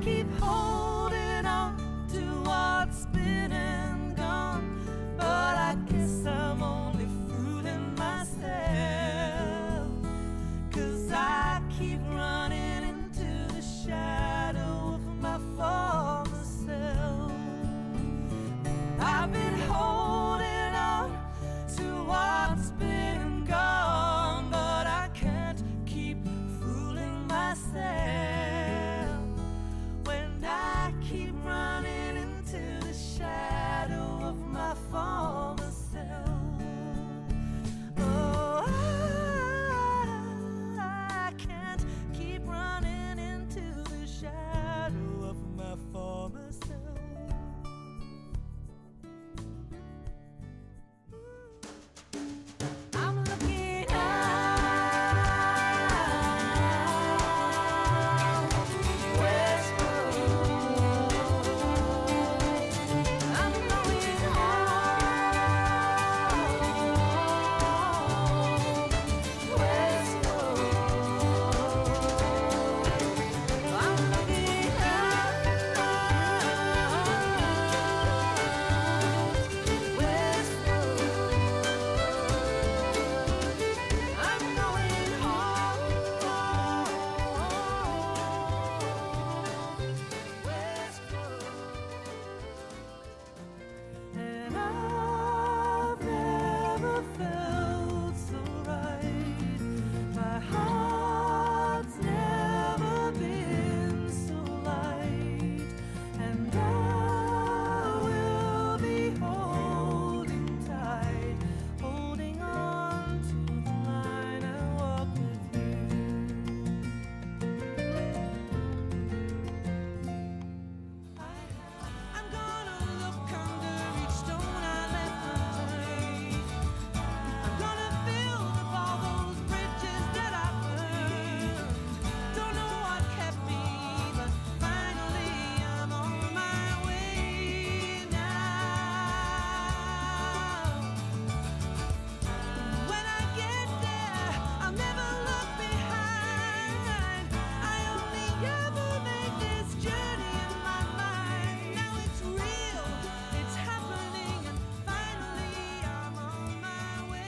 keep holding on to what's been and gone, but I guess I'm only fooling myself, 'cause I keep running into the shadow of my former self. I've been holding on to what's been gone, but I can't keep fooling myself when I keep running into the shadow of my former self. Oh, I can't keep running into the shadow of my former self. I'm looking out westward. I'm going home westward. I'm looking out westward. I'm going home westward. And I've never felt so right. My heart's never been so light. And I will be holding tight, holding on to the line I walk with you. I'm gonna look under each stone I left unturned. I'm gonna build up all those bridges that I burned. Don't know what kept me, but finally I'm on my way now. When I get there, I'll never look behind. I only ever make this journey in my mind. Now it's real, it's happening, and finally I'm on my way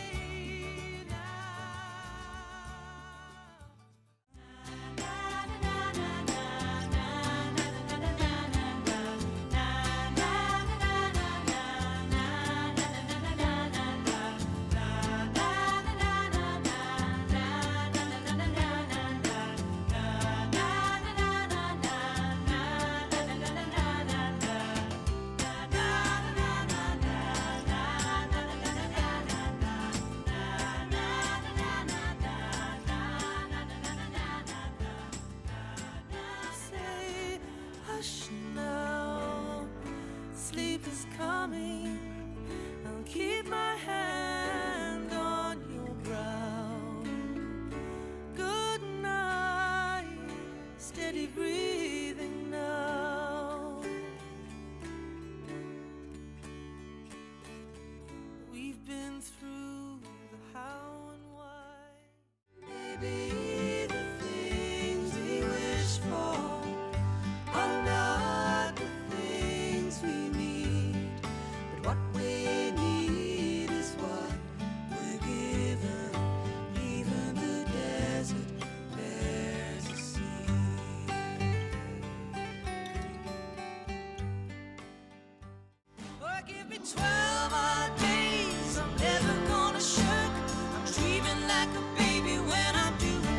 say, hush now, sleep is coming. I'll keep my hand on your brow. Good night, steady breathing now. We've been through the how and why. Maybe the things we wish for are not the things we need, but what we need is what we're given. Even the desert bears a seed. Oh, give me 12 odd days, I'm never gonna shirk. I'm dreaming like a baby when I'm doing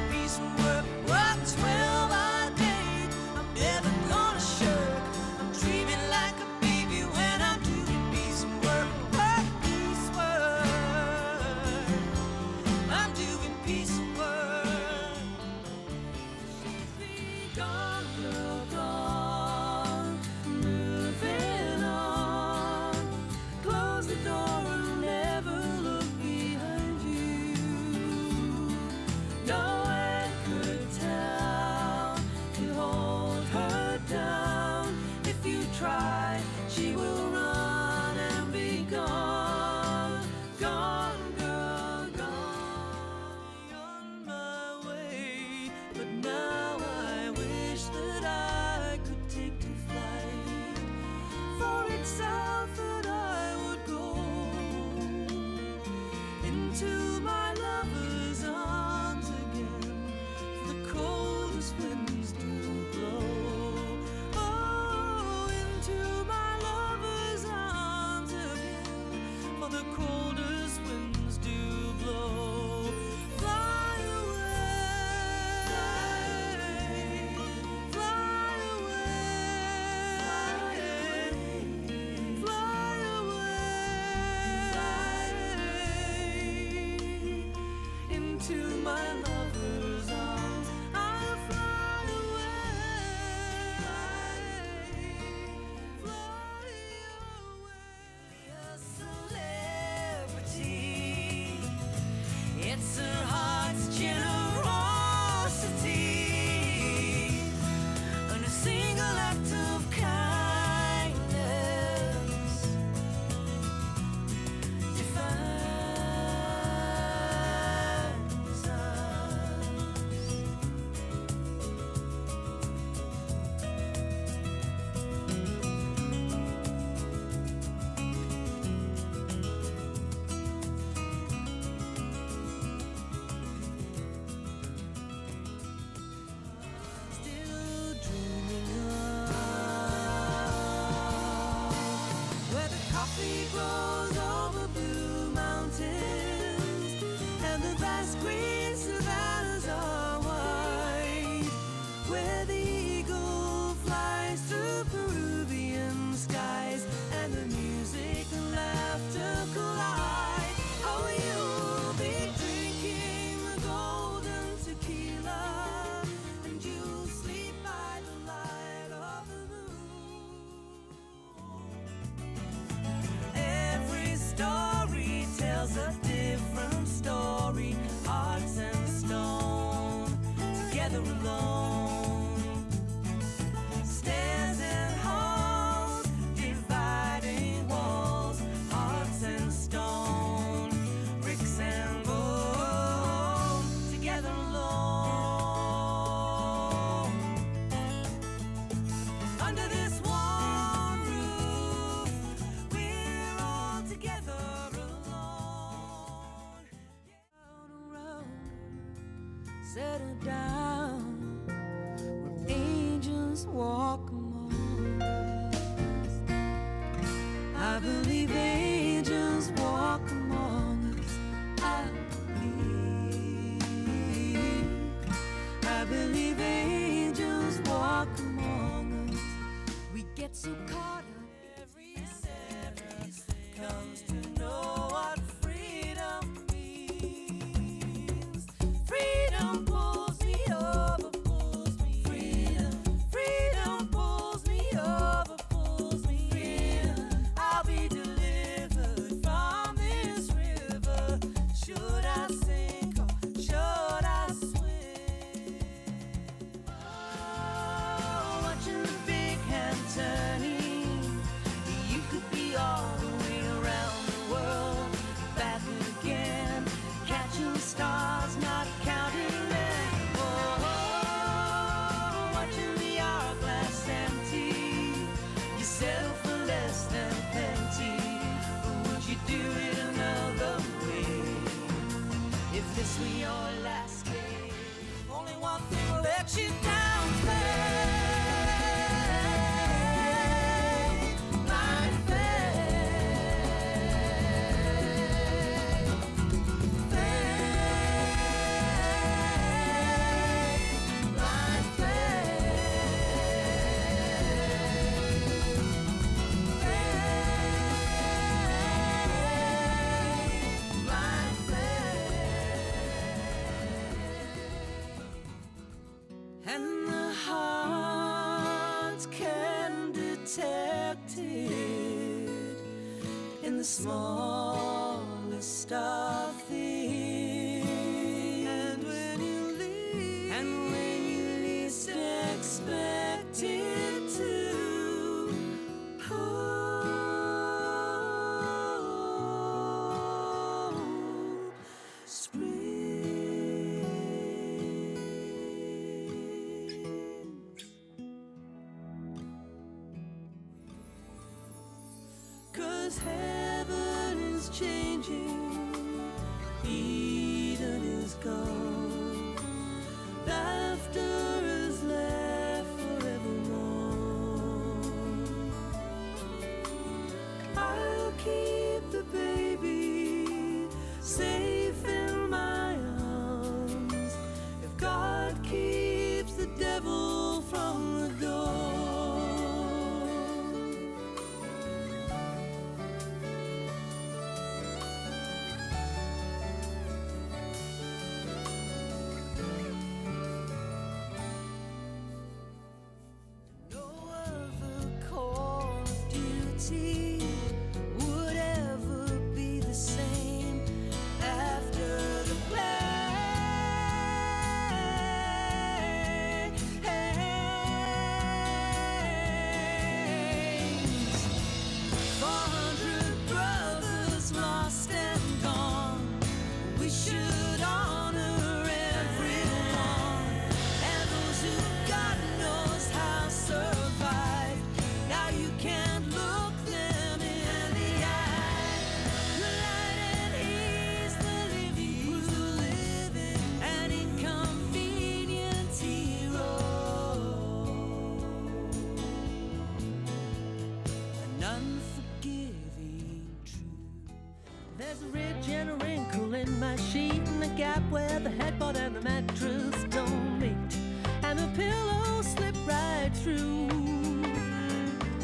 settle down where angels walk among us. I believe angels walk among us. I believe angels walk among us. We get so caught up. Every step comes to know what freedom means. Freedom pulls me over, pulls me. Freedom pulls me over, pulls me. I'll be delivered from this river. Should I sink or should I swim? Oh, watching the big hand turning, you could be all the way around the world, back again, catching stars, not counting them. Oh, watching the hourglass empty, you settle for less than plenty. Or would you do it another way? If this were your last day, only one thing will let you down, babe. Blind faith. Blind and the heart can detect it in the smallest of things. And when you least expect it to, hope springs. 'Cause heaven is changing, Eden is gone, laughter is left forevermore. I'll keep the baby safe in my arms if God keeps the devil from the door. No other call of duty would ever be the same after the flames. 400 brothers lost and gone. We should honor everyone, and those who God knows how survived. Now you can't look them in the eye. The light and he's the living, an inconvenient hero, an unforgiving truth. There's a ridge and a wrinkle in my sheet, and a gap where the headboard and the mattress don't meet, and the pillow slipped right through.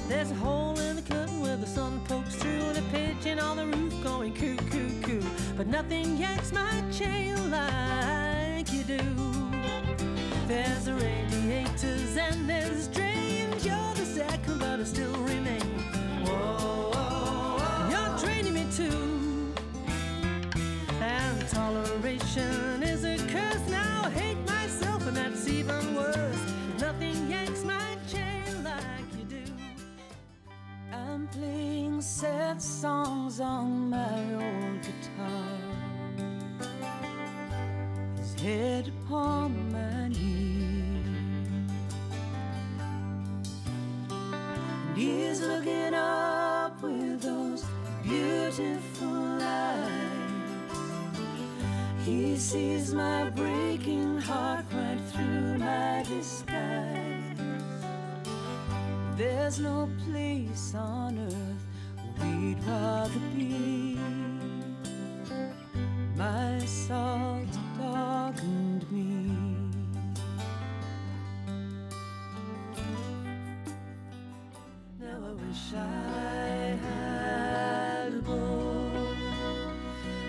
There's a hole in the curtain where the sun pokes through, and a pigeon on the roof going coo, coo, coo. But nothing yanks my chain like you do. There's the radiators and there's drains. You're the second, but I still remain. Whoa, you're training me too. And toleration is a curse. Now I hate myself, and that's even worse. Nothing yanks my chain like you do. I'm playing sad songs on my old guitar, his head upon my knee, and he's looking up with those beautiful eyes. He sees my breaking heart right through my disguise. There's no place on earth we'd rather be. My salt darkened me. Now I wish I had a boat.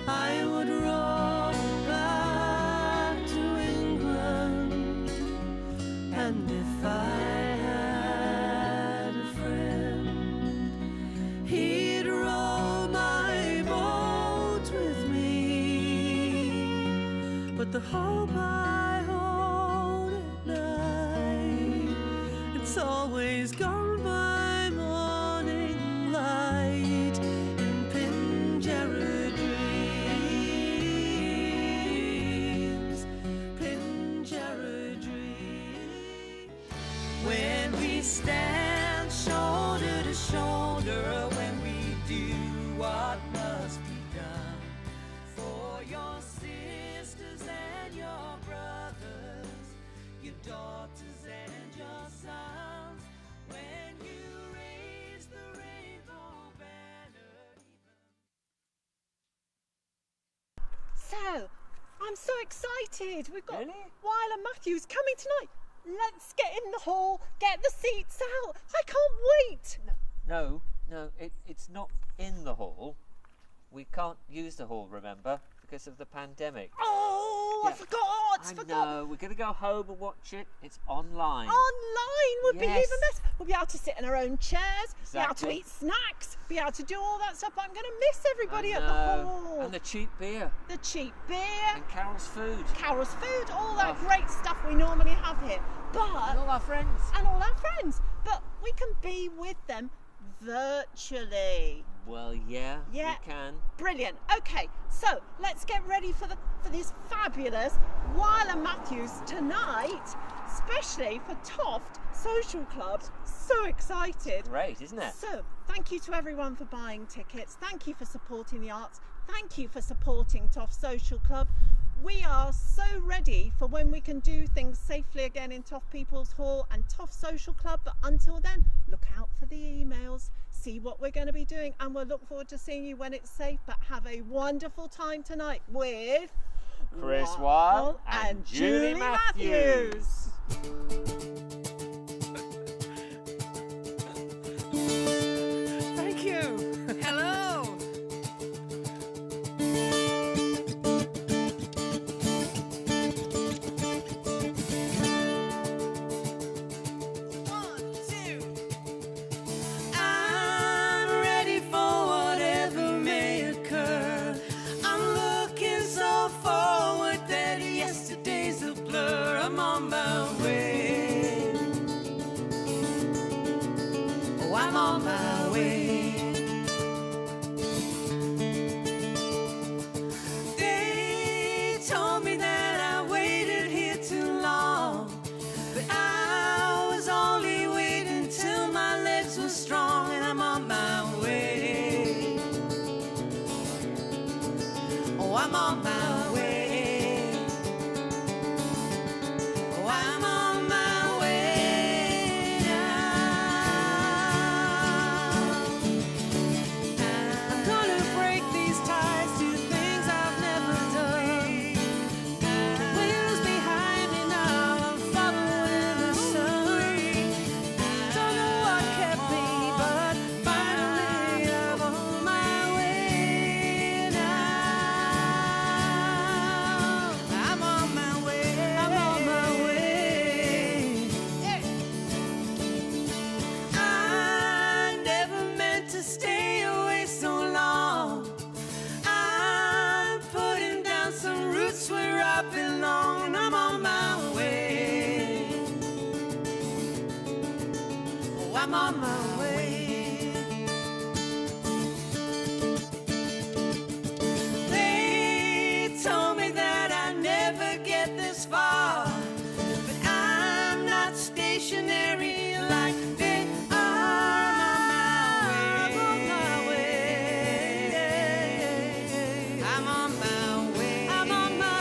I would row back to England, and if I had a friend, he'd row my boat with me. But the hope I hold at night, it's always gone by morning light in Pinjarra dreams, Pinjarra dreams. When we stand shoulder to shoulder, when we do what must be done for your sisters and your brothers, your daughters and your sons, when you raise the rainbow banner. So, I'm so excited. We've got Really? Weil and Matthews coming tonight. Let's get in the hall, get the seats out. I can't wait. No, it's not in the hall. We can't use the hall, remember, because of the pandemic. Oh, I Yeah. forgot. I know, we're going to go home and watch it. It's online. Online would be Yes. even better. We'll be able to sit in our own chairs, be able to Exactly. eat snacks, be able to do all that stuff. I'm going to miss everybody I at the know. hall. And the cheap beer. The cheap beer, And Carol's food. Carol's food, all that Oh. great stuff we normally have here. But And all our friends. and all our friends. But we can be with them virtually. Well, yeah, Yeah. we can. Brilliant. Okay, so let's get ready for this fabulous Weil and Matthews tonight, especially for Toft Social Club. So excited. Great, isn't it? So, thank you to everyone for buying tickets. Thank you for supporting the arts. Thank you for supporting Toft Social Club. We are so ready for when we can do things safely again in Toft People's Hall and Toft Social Club. But until then, look out for the emails, see what we're going to be doing, and we'll look forward to seeing you when it's safe. But have a wonderful time tonight with Chris Weil Weil and Julie Matthews. Thank you. Hello. One, two. I'm ready for whatever may occur. I'm looking so forward that yesterday's a blur. I'm on my way. Oh, I'm on my way. They told me that I waited here too long, but I was only waiting till my legs were strong, and I'm on my way. Oh, I'm on my way. Oh, I'm on my way now. I'm gonna break these ties to things I've never done. The wheels behind me now, I'm following the sun. Don't know what kept me, but finally I'm on my way now. I'm on my way. I'm on my way. I never meant to stay away so long. I'm putting down some roots where I belong, and I'm on my way. Oh, I'm on my way. They told me that I never get this far, but I'm not stationary like they are. I'm on my way. I'm on my way. I'm on my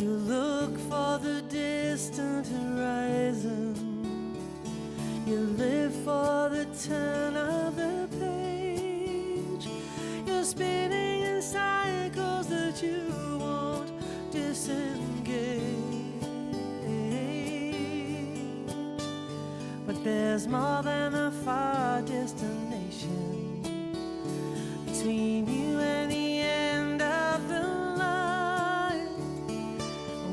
You look for the distant horizon. You live for the turn of the page. You're spinning in cycles that you won't disengage. But there's more than a far destination between you and the end of the line.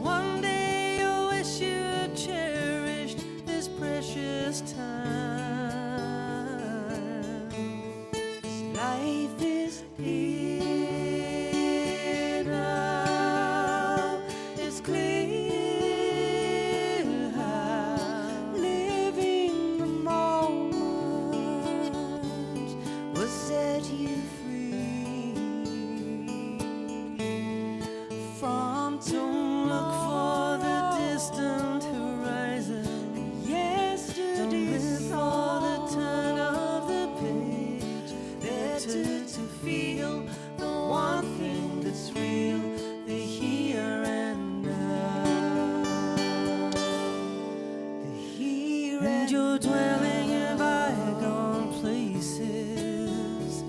One day you'll wish you'd cherished this precious time. 'Cause life is here now. It's clear how living the moment will set you free. From don't look for the distant horizon. Don't live for the turn of the page. Better to feel the one thing that's real, the here and now. The here and you're dwelling in bygone places,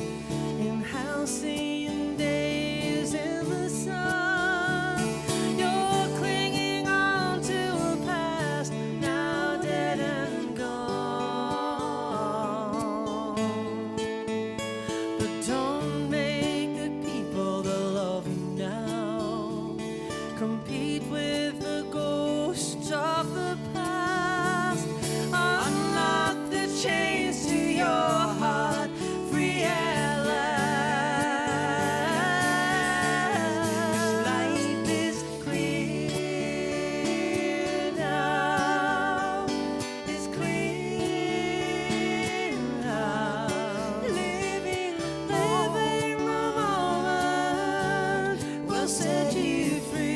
in halcyon days in the sun. You're clinging on to a past now dead and gone. But don't make the people that love you now compete with the ghosts of the past. Unlock the chains to your heart, free at last. Life is clear now. It's clear now. Living the moment will set you free.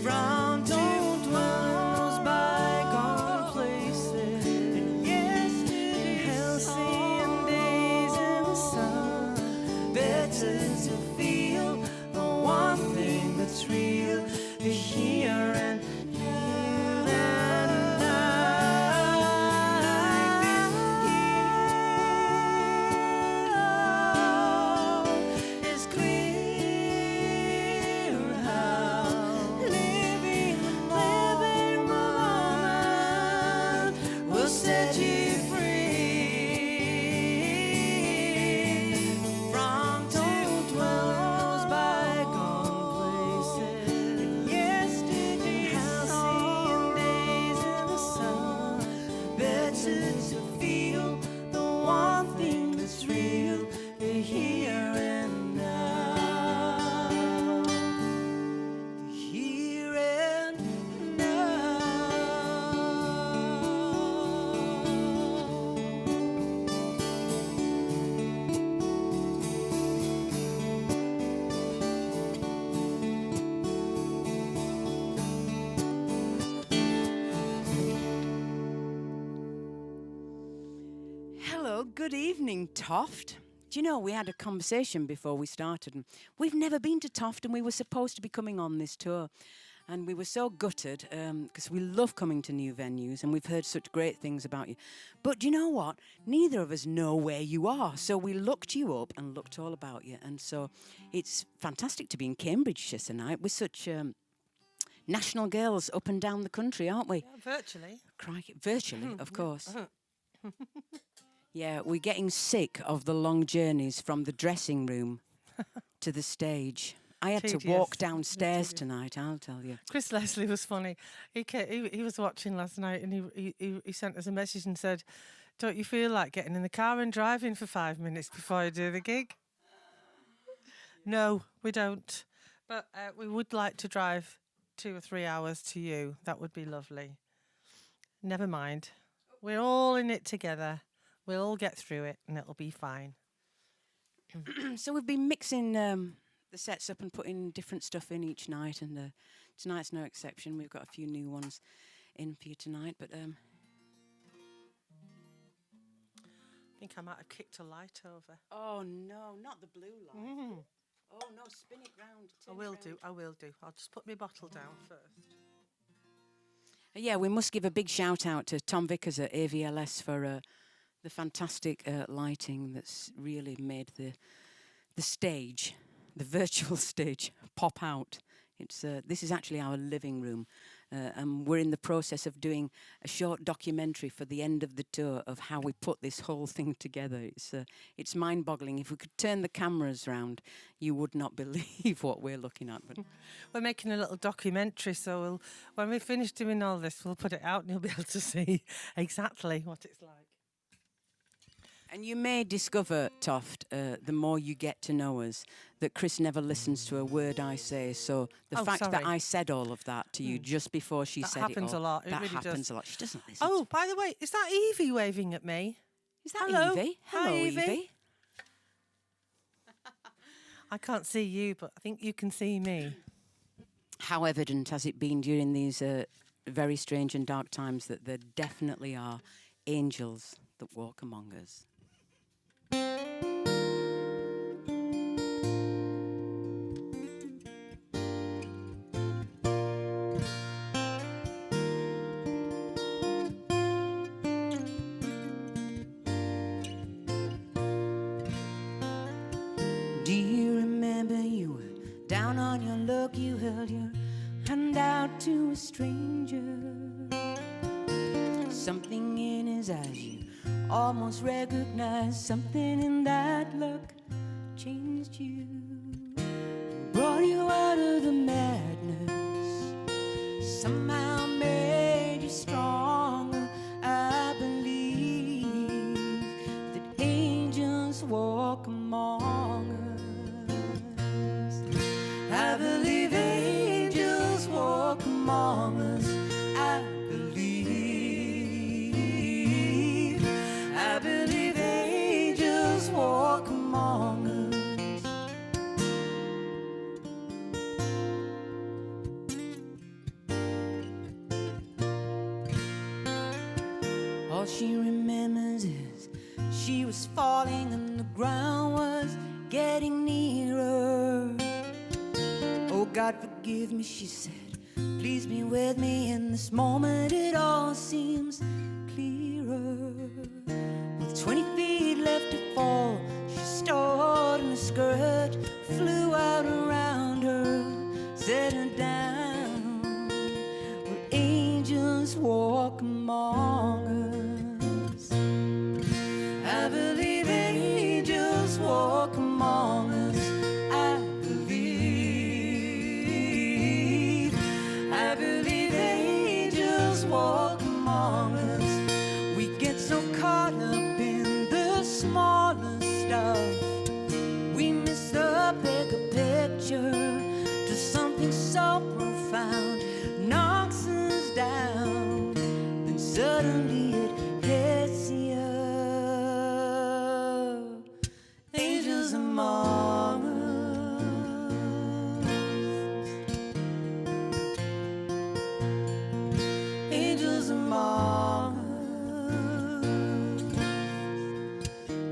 From don't dwell bygone places, and yesterday's halcyon days in the sun. Better to feel the one thing that's real, the here and now. It's clear how living the moment will set you free. From don't dwell bygone places, and yesterday's halcyon days in the sun. Better to feel the one thing that's real, the here and now. The here and now. Hello, good evening, Toft. Do you know, we had a conversation before we started, and we've never been to Toft, and we were supposed to be coming on this tour. And we were so gutted, because we love coming to new venues, and we've heard such great things about you. But do you know what? Neither of us know where you are. So we looked you up and looked all about you. And so it's fantastic to be in Cambridgeshire tonight. We're such national girls up and down the country, aren't we? Virtually. Crikey. Virtually, of course. Yeah, we're getting sick of the long journeys from the dressing room to the stage. I had to Tedious. walk downstairs Tedious. tonight, I'll tell you. Chris Leslie was funny. He was watching last night, and he sent us a message and said, "Don't you feel like getting in the car and driving for 5 minutes before you do the gig?" No, we don't. But we would like to drive 2 or 3 hours to you. That would be lovely. Never mind. We're all in it together. We'll all get through it, and it'll be fine. So we've been mixing the sets up and putting different stuff in each night, and tonight's no exception. We've got a few new ones in for you tonight, but I think I might have kicked a light over. oh no, not the blue light. Oh no, spin it round. I will do. I will do. I'll just put my bottle down first. Yeah, we must give a big shout out to Tom Vickers at AVLS for the fantastic lighting that's really made the stage, the virtual stage, pop out. It's this is actually our living room, and we're in the process of doing a short documentary for the end of the tour of how we put this whole thing together. It's mind-boggling. If we could turn the cameras round, you would not believe what we're looking at. But We're making a little documentary, so when we finish doing all this, we'll put it out and you'll be able to see exactly what it's like. And you may discover, Toft, the more you get to know us, that Chris never listens to a word I say. So the fact that sorry. I said all of that to you just before she That said happens it all, a lot. It that really happens does. a lot. She doesn't listen. Oh, by the way, is that Evie waving at me? Is that hello. Evie? Hi, Hello, Evie. Evie. I can't see you, but I think you can see me. How evident has it been during these very strange and dark times that there definitely are angels that walk among us? Do you remember you were down on your luck? You held your hand out to a stranger. Something in his eyes you almost recognized. Something in that look changed you, brought you out of the madness, somehow made you stronger. I believe that angels walk among us. I believe angels walk among us. I believe angels walk among us. All she remembers is she was falling and the ground was getting nearer. Oh God, forgive me, she said. Please be with me in this moment. It all seems clearer. With 20 feet left to fall, she stored in a skirt, flew out around her, set her down. Where angels walk among us. I believe angels walk among us. I believe angels walk among us. We get so caught up in the smaller stuff, we miss the bigger picture. To something so profound knocks us down, then suddenly it hits you. Angels among us. Angels among us.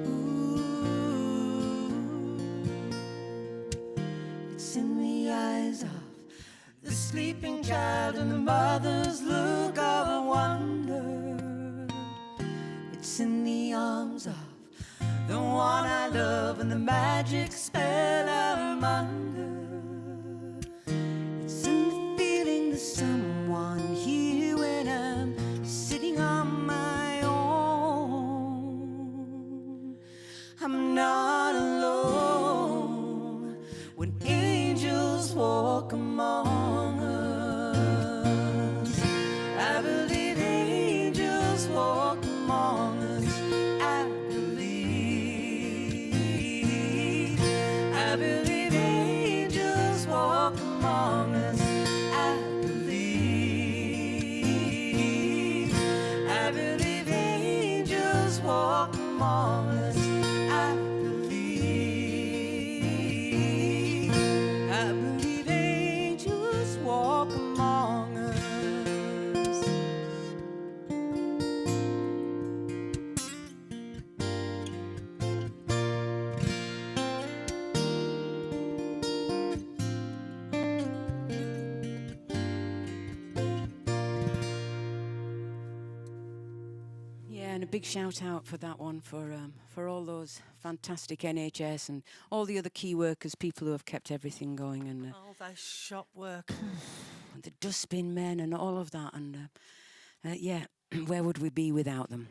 Ooh. It's in the eyes of the sleeping child and the mother's look of wonder. It's in the arms of the one I love and the magic spell I'm under. It's in the feeling that someone here when I'm sitting on my own. I'm not alone when angels walk among us. I believe angels walk among us. I believe angels walk among us. I believe angels walk among us. I believe angels a big shout out for that one for all those fantastic NHS and all the other key workers, people who have kept everything going, and All those shop work. the dustbin men and all of that. And yeah, where would we be without them?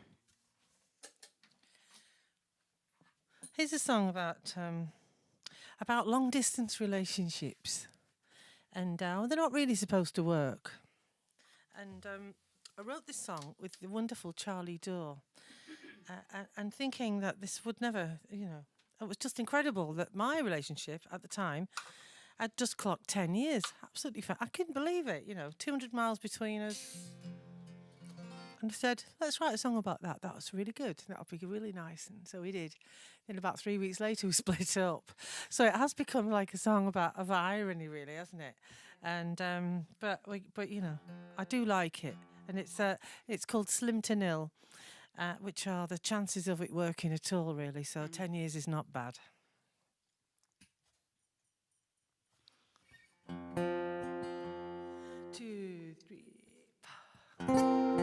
Here's a song about long distance relationships, and they're not really supposed to work. And I wrote this song with the wonderful Charlie Dore, and thinking that this would never, it was just incredible that my relationship at the time had just clocked 10 years. Absolutely, I couldn't believe it. 200 miles between us. And I said, let's write a song about that. That was really good. That would be really nice. And so we did. Then about 3 weeks later, we split up. So it has become like a song of irony, really, hasn't it? And but I do like it. And it's called Slim to Nil, which are the chances of it working at all, really. So 10 years is not bad. Two, three, four.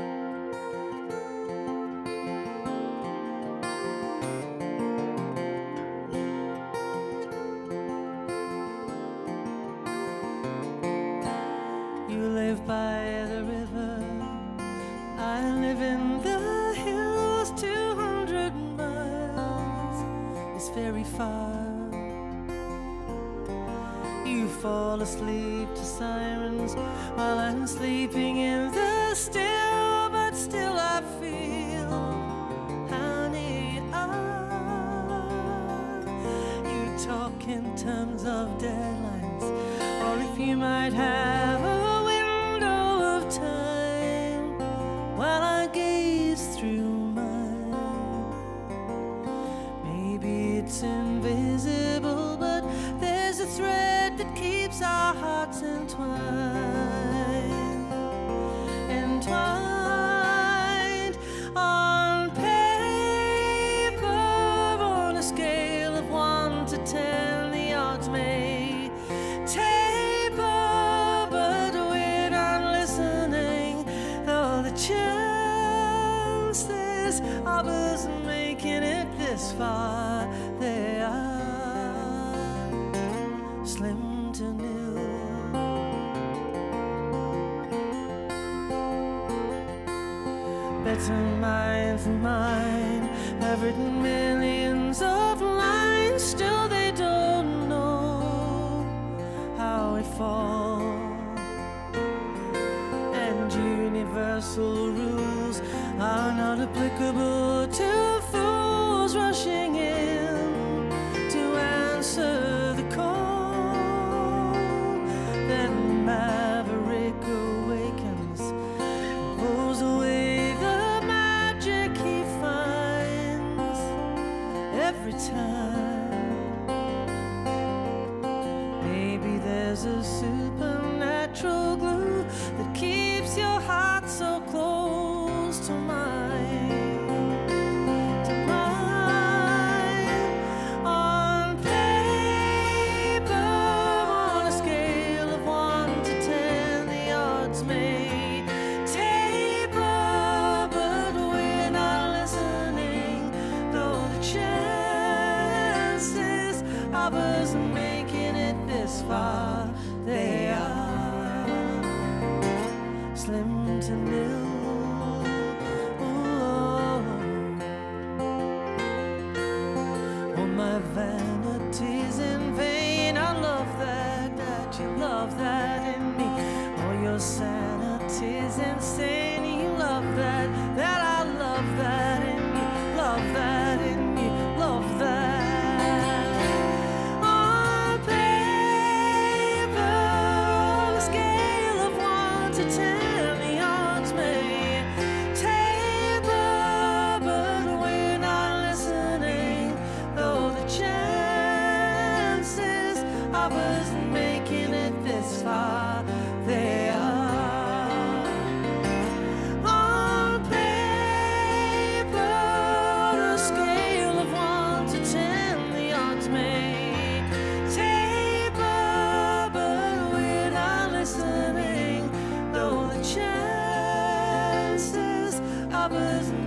By the river, I live in the hills. 200 miles is very far. You fall asleep to sirens while I'm sleeping in the still, but still I feel how near you are. You talk in terms of deadlines, or if you might have a invisible, but there's a thread that keeps our hearts entwined, on paper. On a scale of 1 to 10, the odds may taper, but we're not listening, though the chances of us making it this far, they are slim to nil. Better minds than mine have written millions of lines, still they don't know how we fall. And universal rules are not applicable to fools rushing in to answer the call. Then maverick awakens, pulls away the magic he finds every time. Maybe there's a supernatural glue that keeps your heart so close to mine. Far, they are slim to nil. Oh, my vanity's in vain. I love that you love that in me. Oh, your sanity's insane. You love that I love that in you. Love that in you. Love that.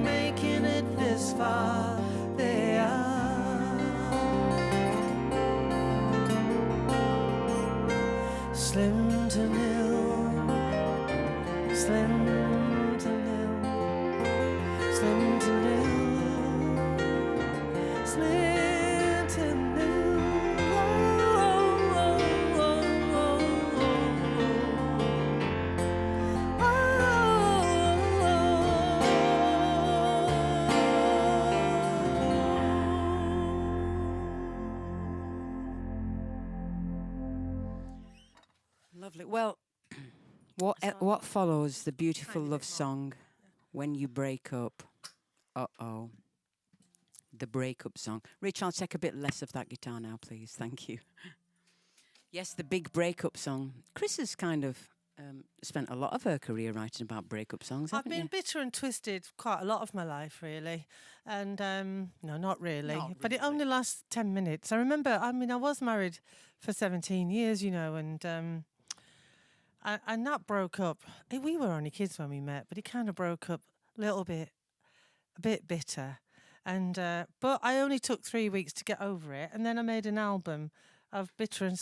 Making it slim to nil, slim to nil, slim to nil, slim to nil. Oh, oh, oh, oh, Lovely. Well, what follows the beautiful love song, When You Break Up? Uh-oh. The breakup song. Rich, I'll take a bit less of that guitar now, please. Thank you. Yes, the big breakup song. Chris has kind of spent a lot of her career writing about breakup songs, I've haven't been you? bitter and twisted quite a lot of my life, really. And no, not really. Not But it really. only lasts 10 minutes. I remember, I mean, I was married for 17 years, you know, and that broke up. We were only kids when we met, but it kind of broke up a little bit, a bit bitter. And but I only took 3 weeks to get over it. And then I made an album of bitter and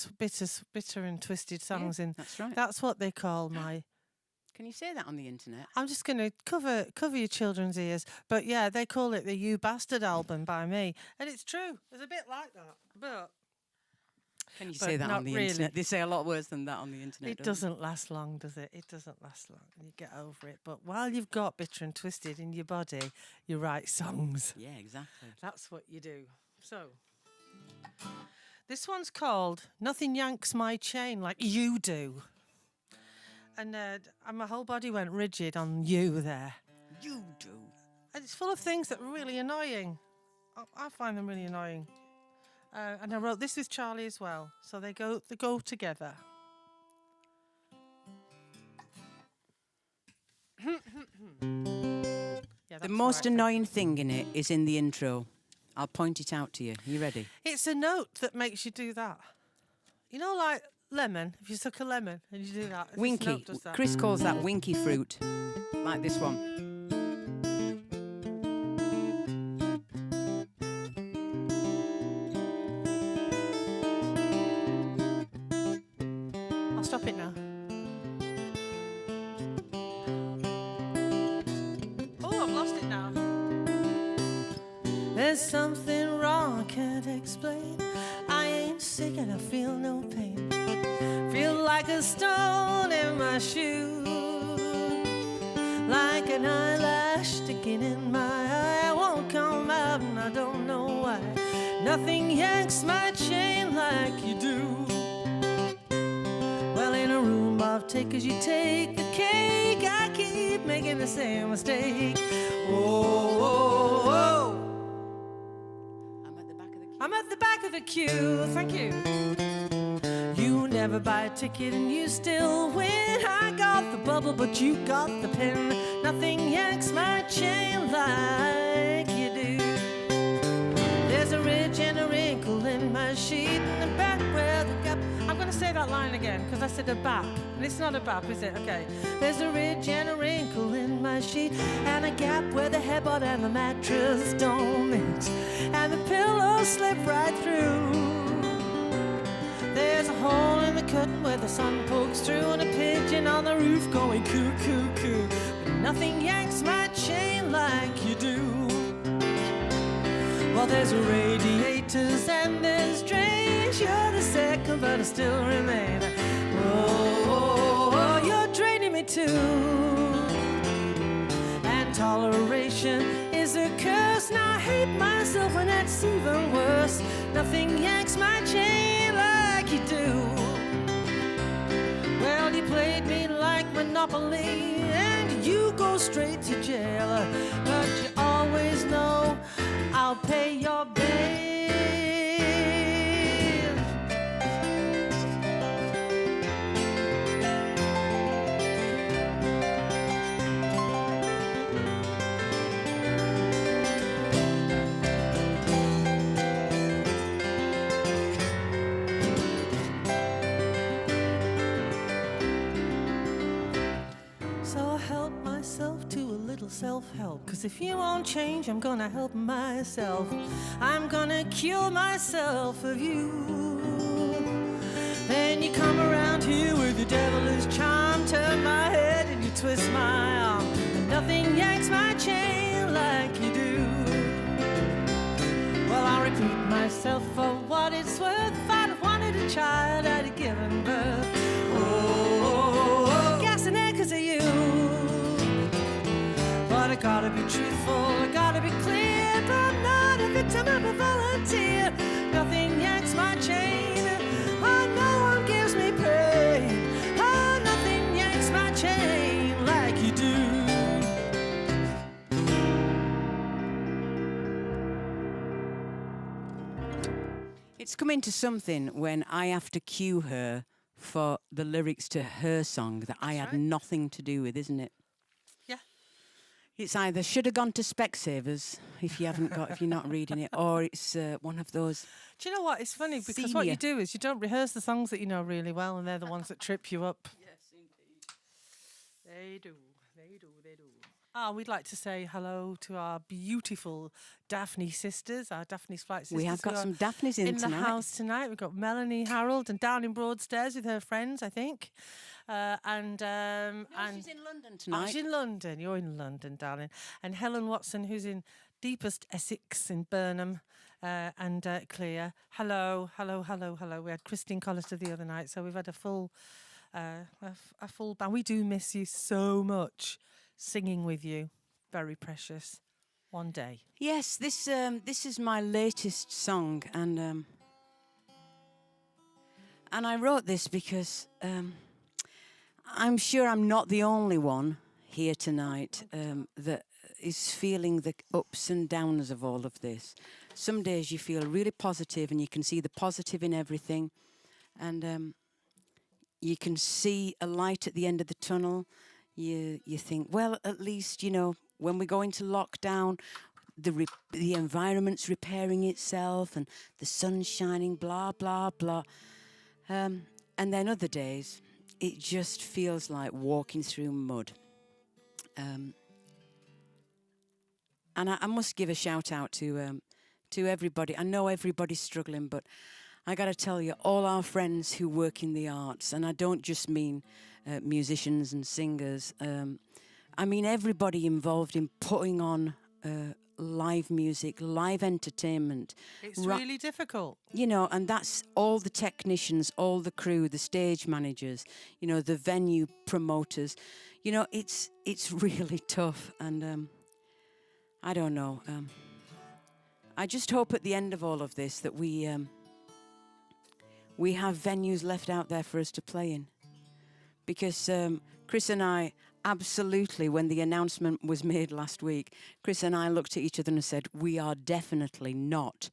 twisted songs. And That's right. that's what they call my... Can you say that on the internet? I'm just going to cover your children's ears. But yeah, they call it the You Bastard album by me. And it's true. It's a bit like that. But Can you But say that not on the really. internet? They say a lot worse than that on the internet. it don't they? doesn't last long, does it? It doesn't last long. You get over it. But while you've got bitter and twisted in your body, you write songs. Yeah, exactly. That's what you do. So, this one's called Nothing Yanks My Chain Like You Do. And my whole body went rigid on you there. You do. And it's full of things that are really annoying. I find them really annoying. And I wrote this with Charlie as well. So they go together. Yeah, The that's most right. annoying thing in it is in the intro. I'll point it out to you. You ready? It's a note that makes you do that. You know, like lemon. If you suck a lemon and you do that. This Winky. note does that. Chris calls that winky fruit. Like this one. I'll stop it now. Oh, I've lost it now. There's something wrong I can't explain. I ain't sick and I feel no pain. Feel like a stone in my shoe, like an eyelash sticking in my eye. I won't come out and I don't know why. Nothing yanks my chain like you do. Well, in a room of takers, you take the cake. I keep making the same mistake. Oh, oh, oh. I'm at the back of the queue. I'm at the back of the queue. Thank you. You never buy a ticket and you still win. I got the bubble, but you got the pin. Nothing yanks my chain like you do. There's a ridge and a wrinkle in my sheet, and the back where the gap. I'm going to say that line again because I said a bap, and it's not a bap, is it? Okay. There's a ridge and a wrinkle in my sheet, and a gap where the headboard and the mattress don't meet, and the pillows slip right through. There's a hole in the curtain where the sun pokes through, and a pigeon on the roof going coo, coo, coo. But nothing yanks my chain like you do. Well, there's radiators and there's drains. You're the second, but I still remain. Oh, oh, oh, you're draining me too. And toleration is a curse. Now I hate myself when that's even worse. Nothing yanks my chain like you do. Well, you played me like Monopoly, and you go straight to jail. But you always know I'll pay your bill. So I help myself to a little self-help, 'cause if you won't change, I'm gonna help myself. I'm gonna cure myself of you. Then you come around here with myself for what it's worth. If I'd have wanted a child, I'd have given birth. Oh, gas and air 'cause of you. But I gotta be truthful, I gotta be clear. But I'm not a victim, I'm a volunteer. Nothing yanks my chain, oh, no one gives me pain. Oh, nothing yanks my chain like you do. It's come into something when I have to cue her for the lyrics to her song that I had right. nothing to do with, isn't it? Yeah. It's either should have gone to Specsavers if you're not reading it, or it's one of those. Do you know what? It's funny because what you do is you don't rehearse the songs that you know really well, and they're the ones that trip you up. Yes, indeed. They do. Ah, we'd like to say hello to our beautiful Daphne sisters, our Daphne's Flight sisters. We have got who are some Daphnes in the tonight. house tonight. We've got Melanie, Harold, and down in Broadstairs with her friends, I think. She's in London Oh, tonight. she's in London. You're in London, darling. And Helen Watson, who's in deepest Essex in Burnham, and Clear. Hello. We had Christine Collister the other night, so we've had a full band. We do miss you so much. Singing with you, very precious. One day. Yes, this is my latest song, and I wrote this because I'm sure I'm not the only one here tonight that is feeling the ups and downs of all of this. Some days you feel really positive and you can see the positive in everything, and you can see a light at the end of the tunnel. You think, well, at least, when we go into lockdown, the environment's repairing itself and the sun's shining, blah, blah, blah. And then other days, it just feels like walking through mud. And I must give a shout out to everybody. I know everybody's struggling, but I got to tell you, all our friends who work in the arts, and I don't just mean musicians and singers. I mean everybody involved in putting on live music, live entertainment. It's really difficult. And that's all the technicians, all the crew, the stage managers, the venue promoters. It's really tough, and I don't know. I just hope at the end of all of this that we have venues left out there for us to play in. Because Chris and I absolutely, when the announcement was made last week, Chris and I looked at each other and said, we are definitely not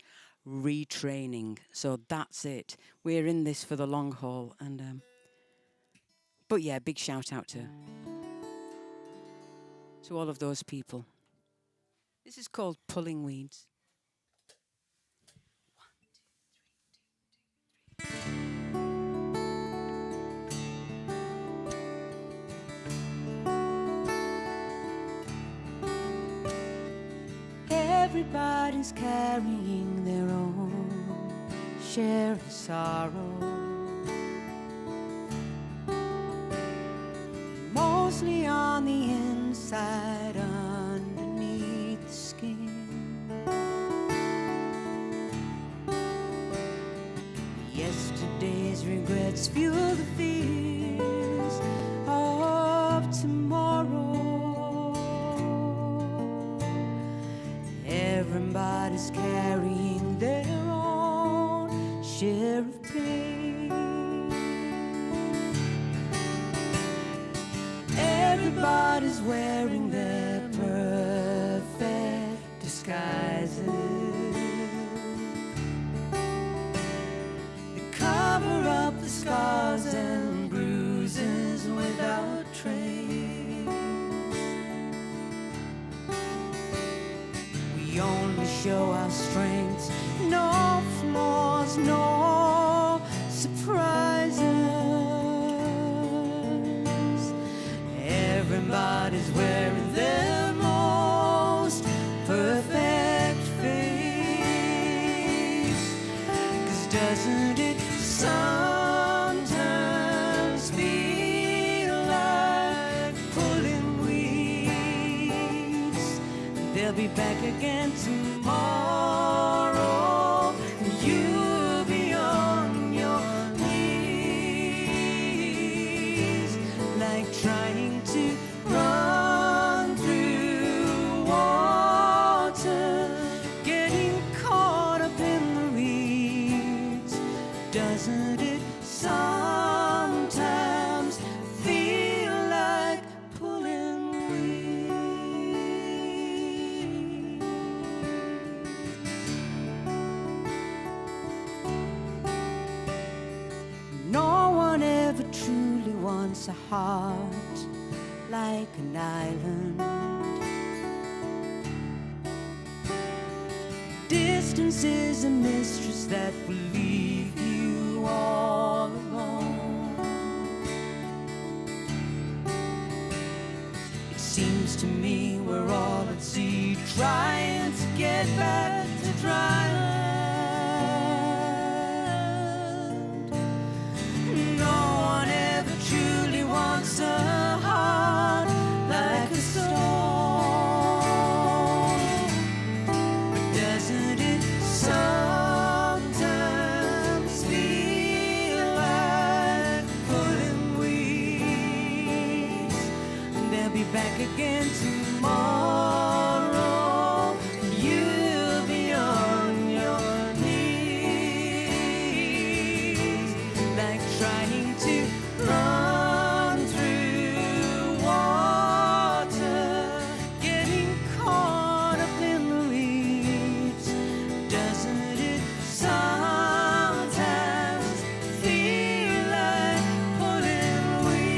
retraining. So that's it. We're in this for the long haul. And but yeah, big shout out to all of those people. This is called Pulling Weeds. 1, 2, 3, 2, 3. Everybody's carrying their own share of sorrow. Mostly on the inside, underneath the skin. Yesterday's regrets fuel the fears of tomorrow. Everybody's carrying their own share of pain. Everybody's wearing their perfect disguises. They cover up the scars and bruises without trace. We only show our strengths, no flaws, no surprises. Everybody's wearing their most perfect face. 'Cause doesn't it sometimes feel like pulling weeds? They'll be back again tomorrow. You it sometimes feel like pulling weeds? No one ever truly wants a heart like an island. Distance is a mistress that will leave you all alone. It seems to me we're all at sea, trying to get back to dry land. No one ever truly wants a heart like a stone. But doesn't it sometimes feel like pulling weeds? They'll be back again tomorrow. You'll be on your knees, like trying to run through water, getting caught up in the weeds. Doesn't it sometimes feel like pulling weeds?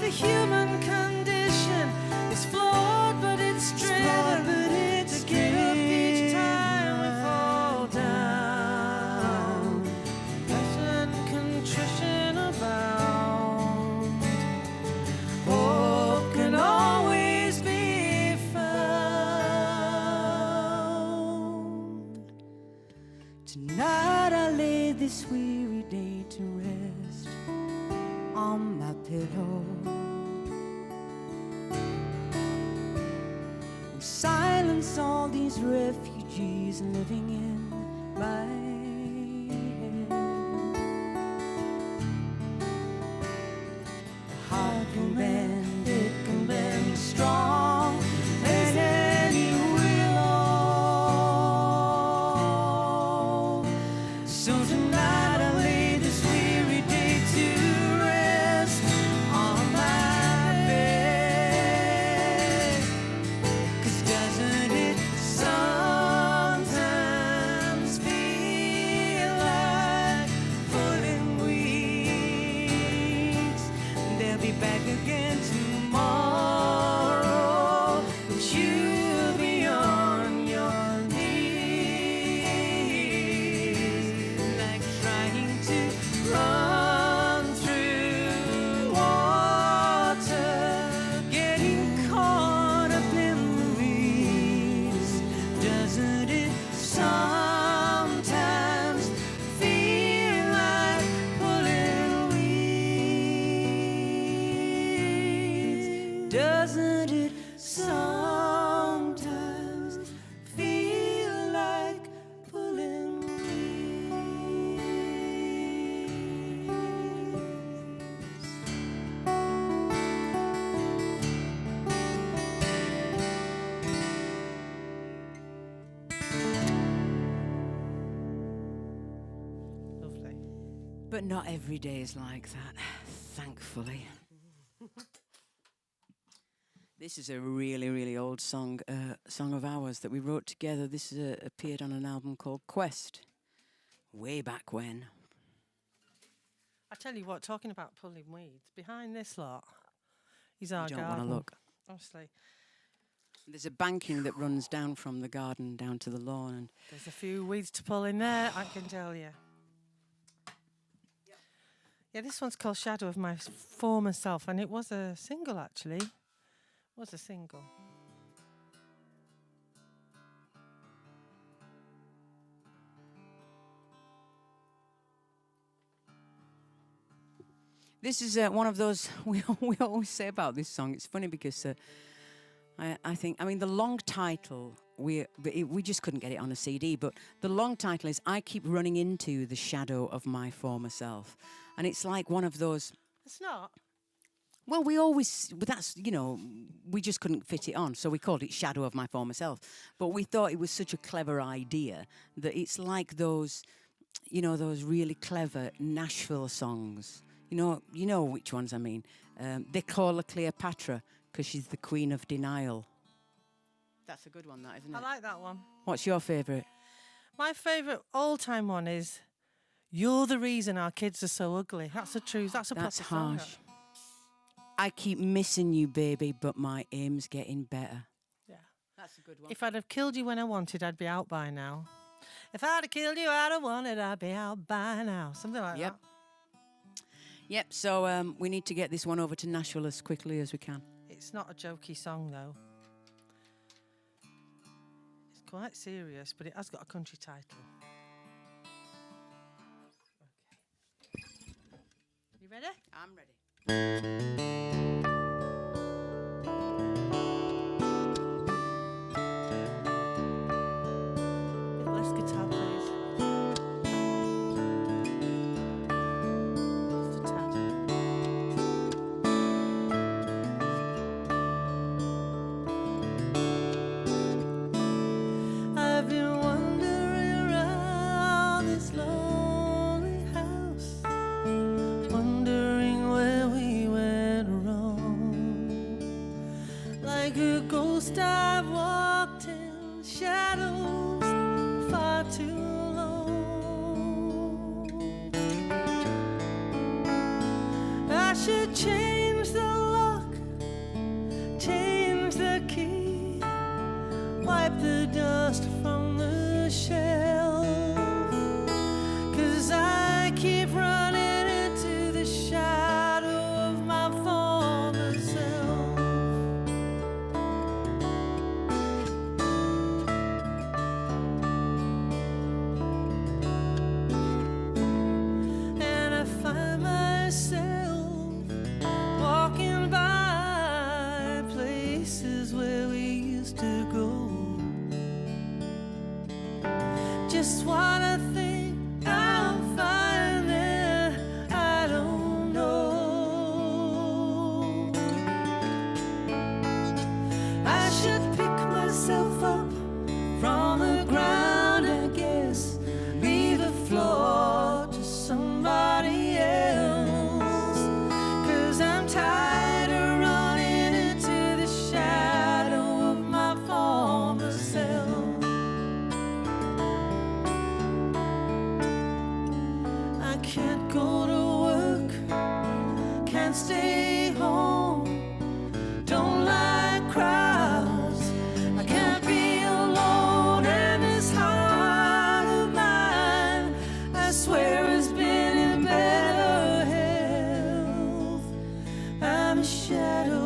The human condition is flawed, but it's driven to get up each time we fall down. Passion, contrition abound. Hope can always be found. Tonight I lay this weary day to rest on my pillow. And silence all these refugees living in my head. The heart can bend, it can bend strong as any willow. So tonight I lay this weary day to rest on my bed. 'Cause doesn't it sometimes feel like pulling weeds? They'll be back again tomorrow, but you'll be on your knees, like trying to run through water, getting caught up in the weeds. Doesn't it sometimes feel like pulling weeds? Doesn't it sometimes feel like pulling Lovely. But not every day is like that, thankfully. This is a really, really old song of ours that we wrote together. This appeared on an album called Quest, way back when. I tell you what, talking about pulling weeds, behind this lot is our You don't want garden. to look. Honestly, There's a banking that runs down from the garden down to the lawn, and there's a few weeds to pull in there, I can tell you. Yeah, this one's called Shadow of My Former Self, and it was a single, actually. Was a single. this is one of those we always say about this song. It's funny because I think, I mean, the long title, we just couldn't get it on a CD, but the long title is I Keep Running Into the Shadow of My Former Self. And it's like one of those, It's not. Well, we always, but that's, you know, we just couldn't fit it on, so we called it Shadow of My Former Self. But we thought it was such a clever idea that it's like those, you know, those really clever Nashville songs. You know which ones I mean. They call her Cleopatra because she's the queen of denial. That's a good one, that, isn't it? I like that one. What's your favourite? My favourite all-time one is "You're the Reason Our Kids Are So Ugly." That's the truth. That's a That's proper song, harsh. that. I keep missing you, baby, but my aim's getting better. Yeah. That's a good one. If I'd have killed you when I wanted, I'd be out by now. If I'd have killed you when I wanted, I'd be out by now. Something like Yep. that. Yep, so we need to get this one over to Nashville as quickly as we can. It's not a jokey song, though. It's quite serious, but it has got a country title. Okay. You ready? I'm ready. Bit less guitar, please. Just a tad. I've been wandering around this lonely house, wondering where we went wrong. Like a ghost, I've walked in shadows far too long. I should change the lock, change the key, wipe the dust from the shelf, 'cause I keep running into the shadow of my former self. And I find myself walking by places where we used to go. Just wanna think I'll find there, I don't know. I should pick myself up from the ground, I guess, leave the floor to somebody else, 'cause I'm tired of running into the shadow of my former self. I can't go to work, can't stay home, don't like crowds, I can't be alone, and this heart of mine, I swear has been in better health. I'm a shadow.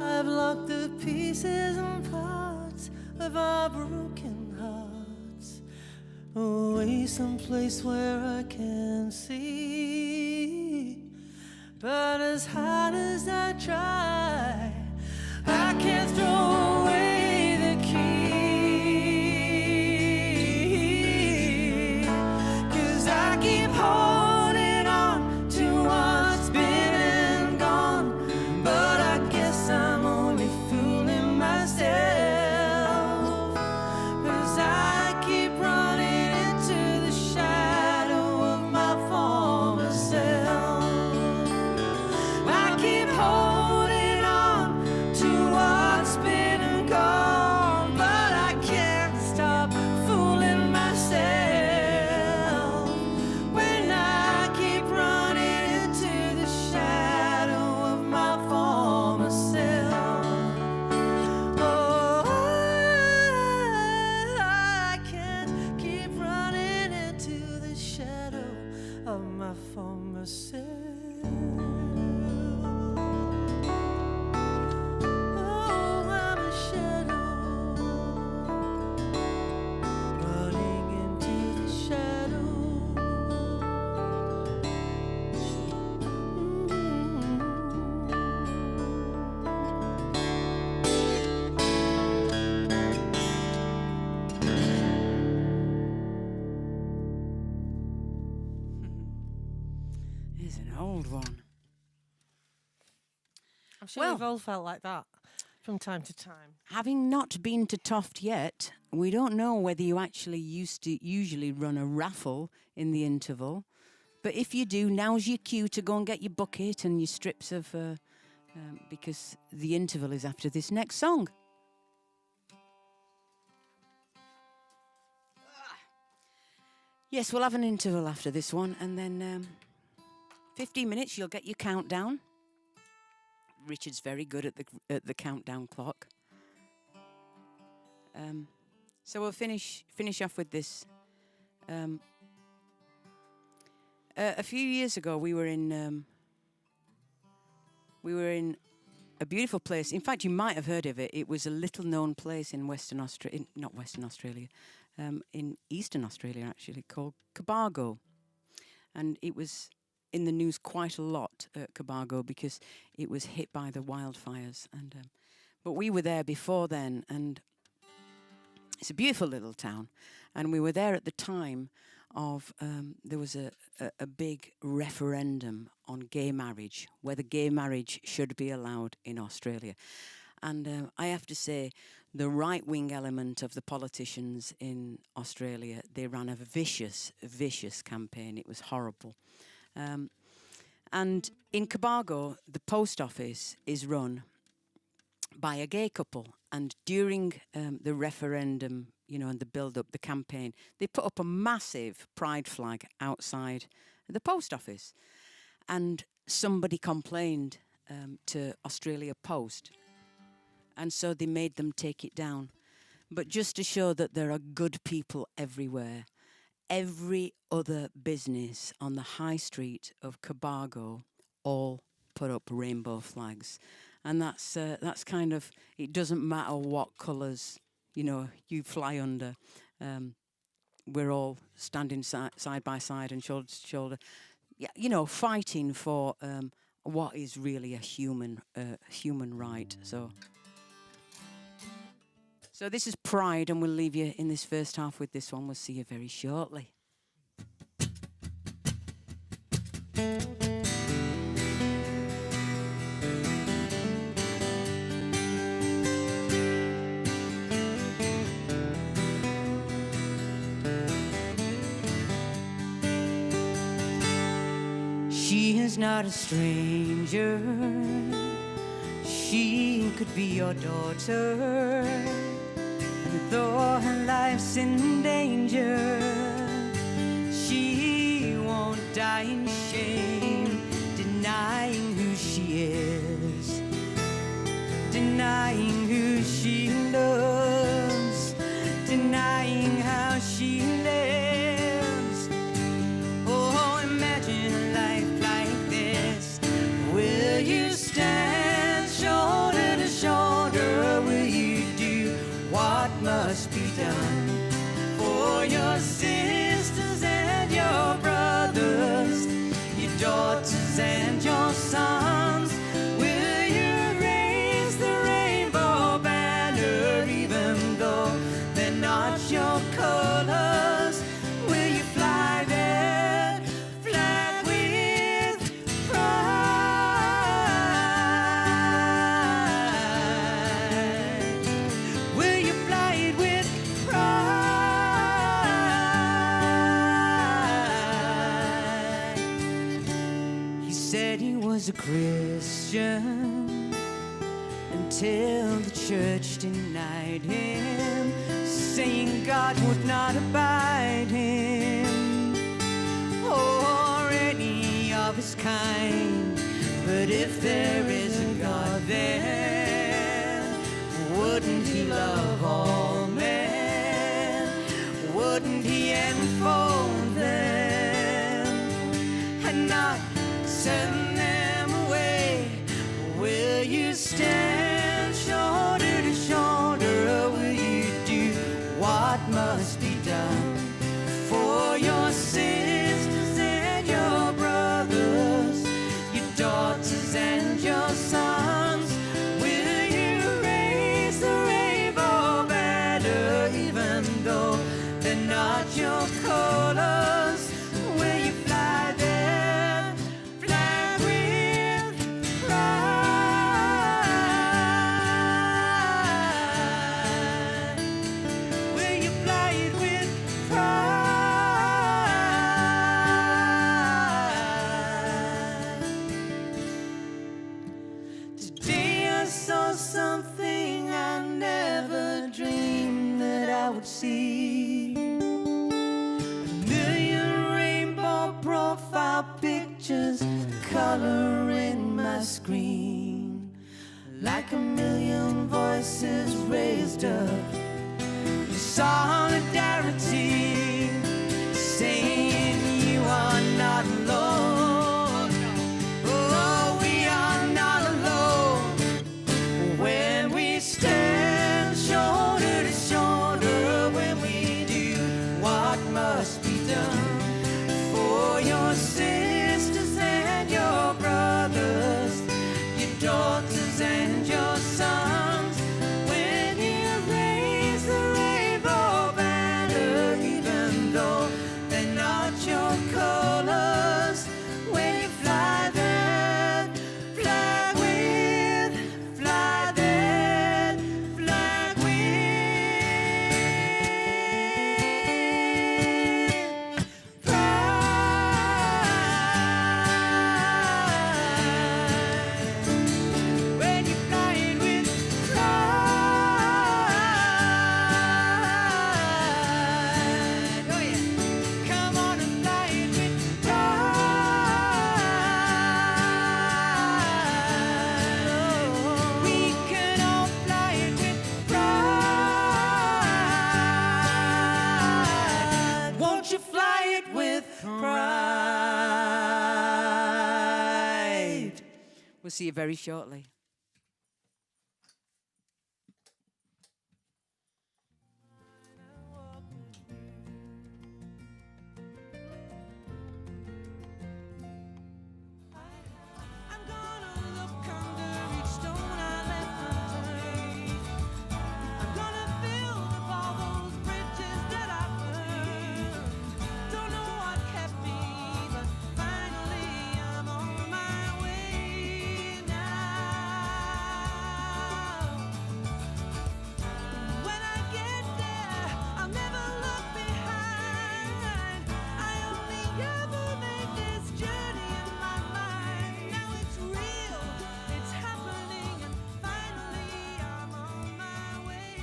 I've locked the pieces and parts of our broken hearts away someplace where I can see. But as hard as I try, I can't throw away the key, 'cause I keep holding on to what's been and gone. But I guess I'm only fooling myself, 'cause I keep running into the shadow of my former self. I keep holding on to what's been old one. I'm sure Well- we've all felt like that from time to time. Having not been to Toft yet, we don't know whether you actually usually run a raffle in the interval. But if you do, now's your cue to go and get your bucket and your strips of... because the interval is after this next song. Yes, we'll have an interval after this one, and then 15 minutes, you'll get your countdown. Richard's very good at the countdown clock. So we'll finish off with this. A few years ago, we were in a beautiful place. In fact, you might have heard of it. It was a little-known place in Western Australia, not Western Australia, in Eastern Australia actually, called Cobargo, and it was in the news quite a lot at Cobargo because it was hit by the wildfires. And but we were there before then, and it's a beautiful little town. And we were there at the time of there was a big referendum on gay marriage, whether gay marriage should be allowed in Australia. And I have to say, the right-wing element of the politicians in Australia, they ran a vicious campaign. It was horrible. And in Cobargo, the post office is run by a gay couple. And during the referendum, you know, and the build-up, the campaign, they put up a massive pride flag outside the post office. And somebody complained to Australia Post. And so they made them take it down. But just to show that there are good people everywhere, every other business on the high street of Cobargo all put up rainbow flags. And that's kind of, it doesn't matter what colours, you know, you fly under. We're all standing side by side and shoulder to shoulder, yeah, you know, fighting for what is really a human right. So this is Pride, and we'll leave you in this first half with this one. We'll see you very shortly. She is not a stranger. She could be your daughter. And though her life's in danger, she won't die in shame, denying who she is, denying who she loves, denying how she lives. Oh, imagine a life like this. Will you stand shoulder to shoulder? Will you do what must be done for your sisters and your brothers, your daughters and your sons? Will you raise the rainbow banner even though they're not your colors? Will you fly that flag with pride? Will you fly it with pride? He said he was a Christian until the church denied him, saying God would not abide him or any of his kind. But if there is a God, then wouldn't he love all men? Wouldn't he enfold them and not send them away? Will you stand shoulder to shoulder? Will you do what must be done for your sisters and your brothers, your daughters and your sons? Will you raise the rainbow banner even though they're not your colors? Will you fly that flag saw something I never dreamed that I would see. A million rainbow profile pictures coloring my screen, like a million voices raised up in solidarity, saying you are not alone. Oh, we are not alone when we stand shoulder to shoulder, when we do what must be done for your sisters and your brothers, your daughters and your sons. When you raise the rainbow banner, even though they're not your colors, when you fly that flag with, fly that flag with pride. When you fly it with pride. Oh yeah. Come on and fly it with pride. We can all fly it with pride. Won't you fly it with pride? We'll see you very shortly. I'm gonna look under each stone I left unturned. I'm gonna build up all those bridges that I burned. Don't know what kept me, but finally I'm on my way now. When I get there, I'll never look behind. I only ever made this journey in my mind. Now it's real, it's happening, and finally I'm on my way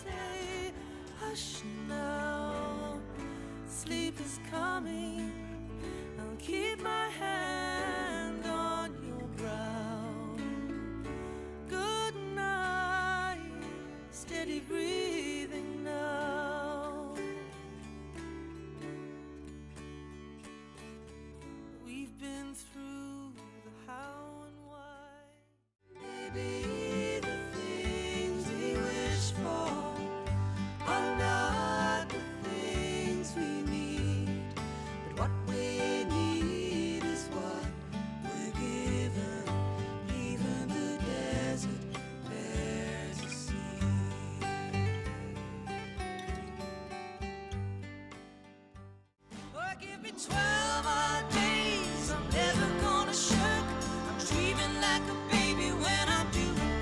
say, hush now, sleep is coming. I'll keep my hand on your brow. Good night, steady breathing now. We've been through the how and why. Maybe the things we wish for are not the things we need, but what we need is what we're given. Even the desert bears a seed. Oh, give me 12 odd days, I'm never gonna shirk. I'm dreaming like a baby when I'm doing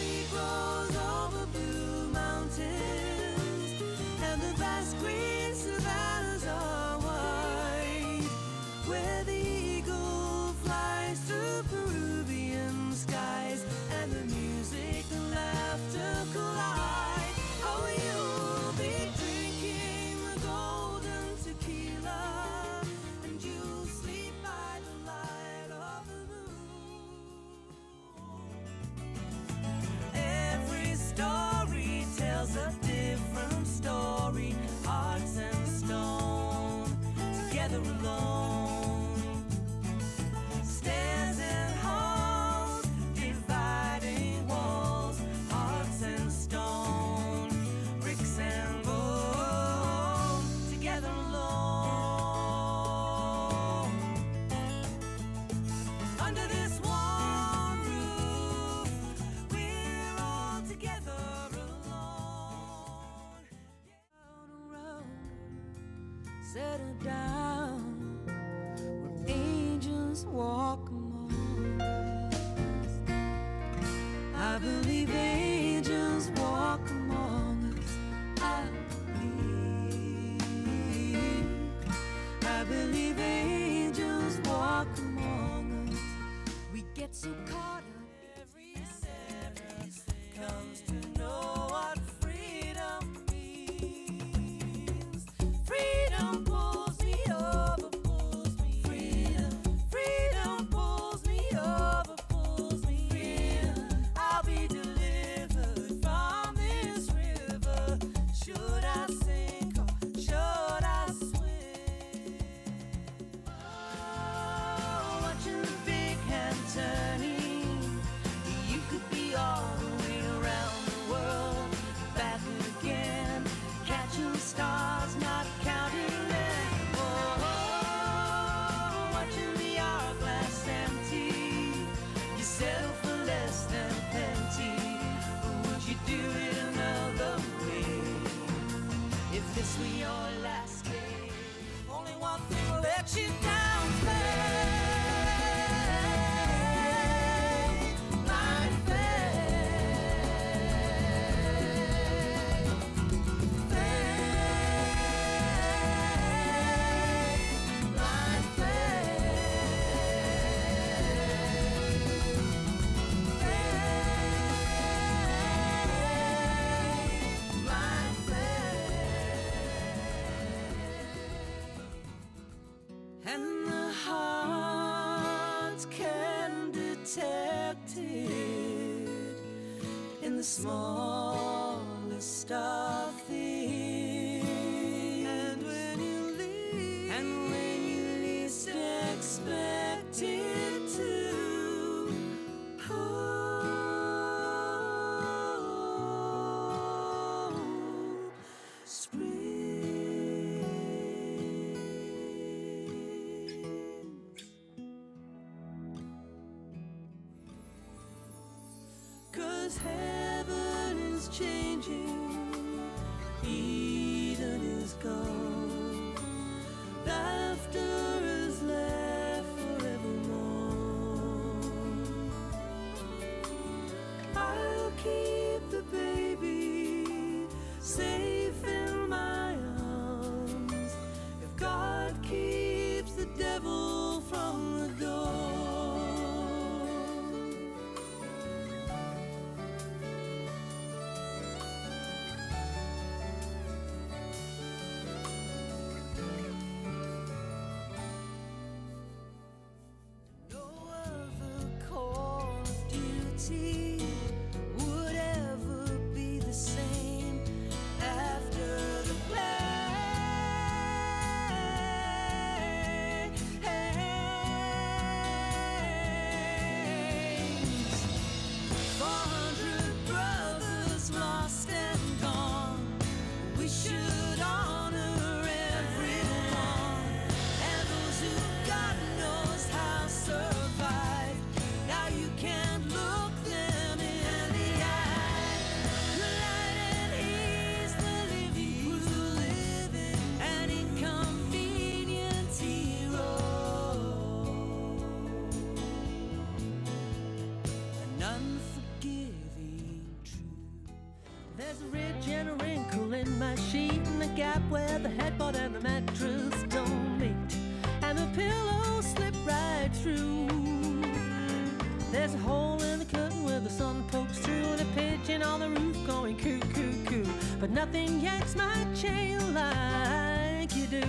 tree grows over blue mountains, and the vast green savannas are white, where the eagle flies through Peruvian skies, and the music and laughter collide. Oh, you'll be drinking the golden tequila, and you'll sleep by the light of the moon. Every story tells a different story. Hearts and stone, together alone. Stairs and halls, dividing walls. Hearts and stone, bricks and bone, together alone. Under this one roof, we're all together alone. Down around, settle down, where angels walk among us. I believe angels walk among us. I believe angels walk among us. We get so caught up every sentence comes to know what freedom means. Freedom pulls me over, pulls me. Freedom pulls me over, pulls me. I'll be delivered from this river. Should I sink or should I swim? Oh, watching the big hand turning, you could be all the way around the world, back again, catching stars, not counting them. Oh, watching the hourglass empty, you settle for less than plenty. Or would you do it another way? If this were your last day, only one thing will let you down, faith. Blind faith. Faith. Blind faith. Faith. Blind faith. And the heart can detect it in the smallest of things. And when you least expect it to, hope springs. 'Cause heaven is changing, Eden is gone, laughter is left forevermore. I'll keep the baby safe in my arms if God keeps the devil from the door. No other call of duty would ever be the same as There's a ridge and a wrinkle in my sheet, and a gap where the headboard and the mattress don't meet, and the pillow slipped right through. There's a hole in the curtain where the sun pokes through, and a pigeon on the roof going coo, coo, coo. But nothing yanks my chain like you do.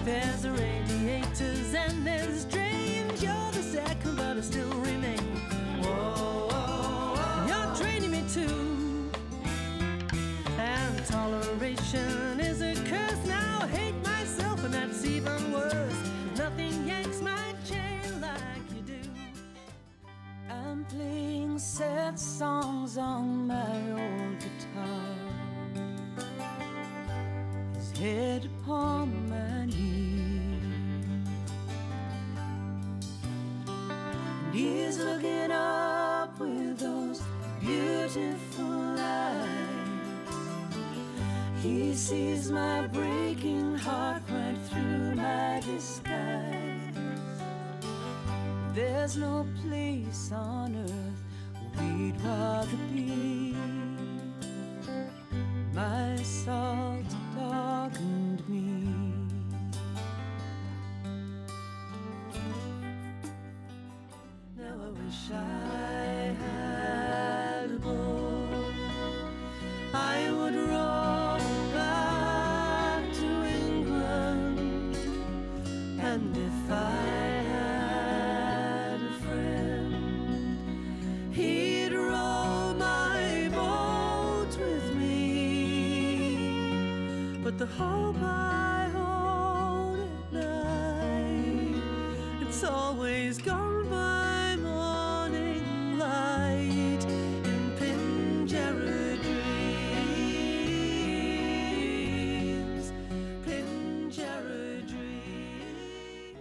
There's the radiators and there's drains. You're the second, but I still remain. Whoa, whoa, whoa. You're draining me too. And toleration is a curse. Now I hate myself, and that's even worse. Nothing yanks my chain like you do. I'm playing sad songs on my old guitar, his head upon my knee, and he's looking up with those beautiful eyes. He sees my breaking heart right through my disguise. There's no place on earth we'd rather be. My salt darkened me. Now I wish I had a bow. I would roll back to England, and if I had a friend, he'd row my boat with me. But the hope I hold at night, it's always gone by morning light in Pinjarra dreams, Pinjarra dreams.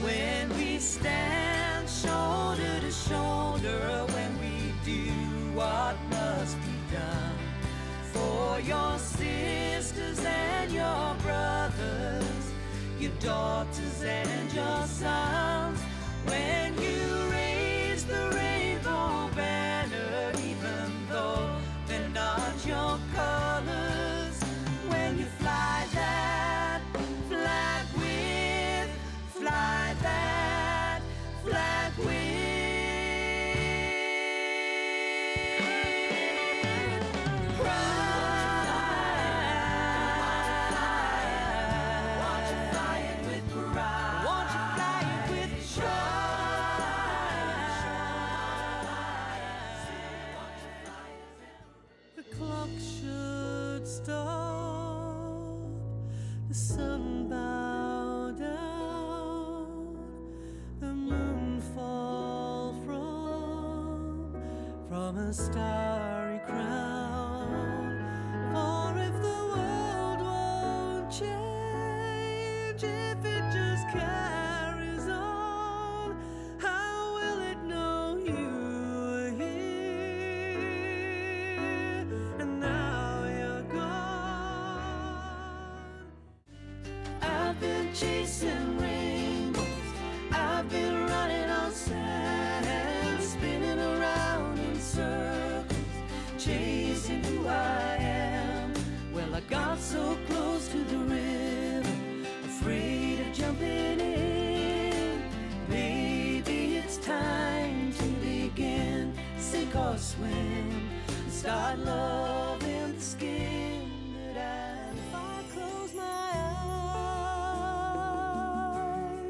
When we stand shoulder to shoulder, when we do what must be done for your sisters and your brothers, your daughters and your sons, when you raise the rainbow banner, even though they're not your colors, when you fly that flag with, fly that flag with pride. Won't you fly it with pride? Won't you fly it with pride? The clock should stop, the sun bow down, the moon fall from a starry crown. For if the world won't change, if it just carries on, how will it know you are here? And now you're gone. I've been chasing rainbows, I've been running on sand, spinning around in circles, chasing who I am. Well, I got so close to the river, afraid of jumping in. Maybe it's time to begin, sink or swim, start loving the skin that I. If I close my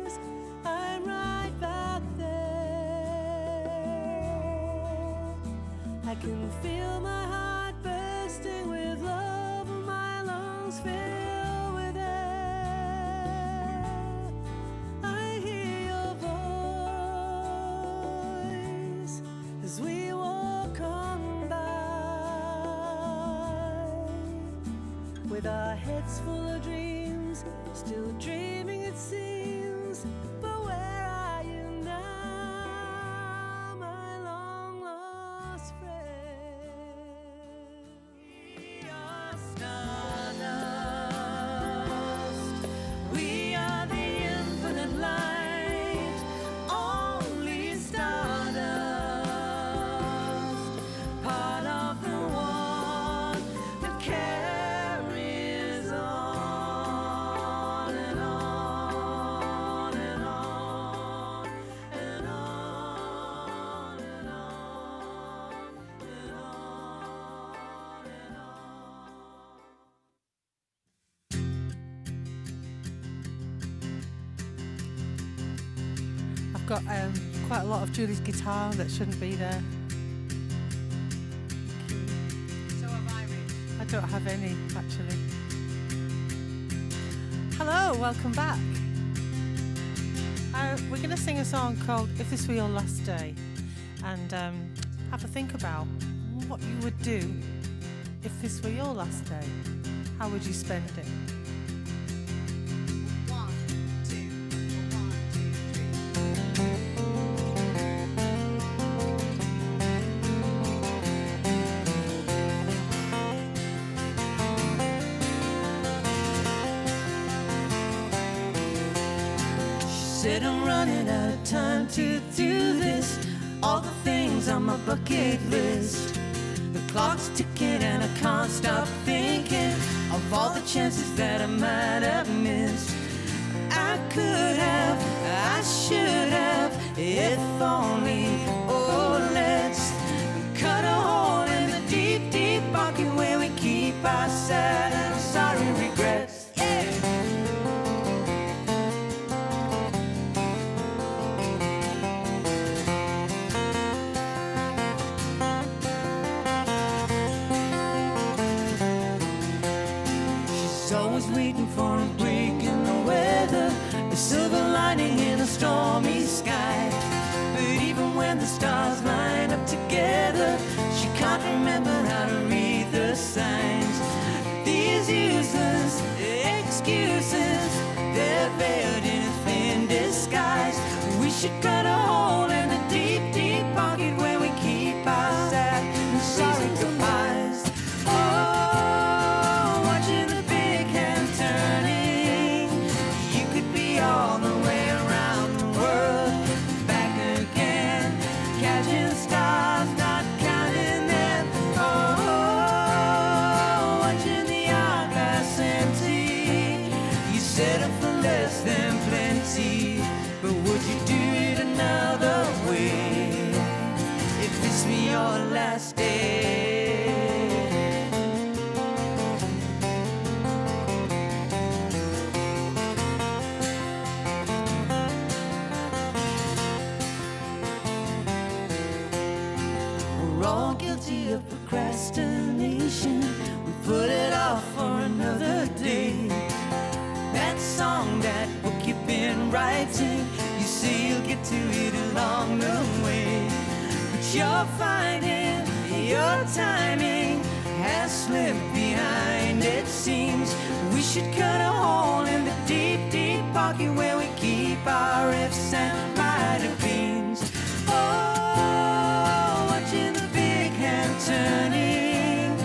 eyes, I'm right back there. I can feel my heart bursting with love, my lungs fill with air. I hear your voice as we walk on by, with our heads full of dreams, still dreaming it seems. But where are you now, my long lost friend? We are stardust. We are the infinite light, only stardust, part of the one. got quite a lot of Julie's guitar that shouldn't be there. So have I, Rich. I don't have any, actually. Hello, welcome back. We're going to sing a song called If This Were Your Last Day, and have a think about what you would do if this were your last day. How would you spend it? 1, 2, 1, 2, 3. She said I'm running out of time to do this. All the things on my bucket list. The clock's ticking and I can't stop thinking of all the chances that I might have missed. I could have, I should have, if only. Oh, let's cut a hole in the deep, deep pocket where we keep our sad and sorry regrets. Yeah. Always waiting for a break in the weather, a silver lining in a stormy sky. But even when the stars line up together, she can't remember how to read the signs. These useless excuses, they're veiled in a thin disguise. We should cut a hole in the deep, deep pocket where we keep our sad and sorry goodbyes. Oh, all the way around the world, back again, catching stars, not counting them. Oh, watching the hourglass empty. You settle for less than plenty, but would you do it another way if this were your last day? We're all guilty of procrastination. We put it off for another day. That song, that book you've been writing, you say you'll get to it along the way. But you're finding your timing has slipped behind, it seems. We should cut a hole in the deep, deep pocket where we keep our ifs and might have beens. Oh, watching the big hand turning.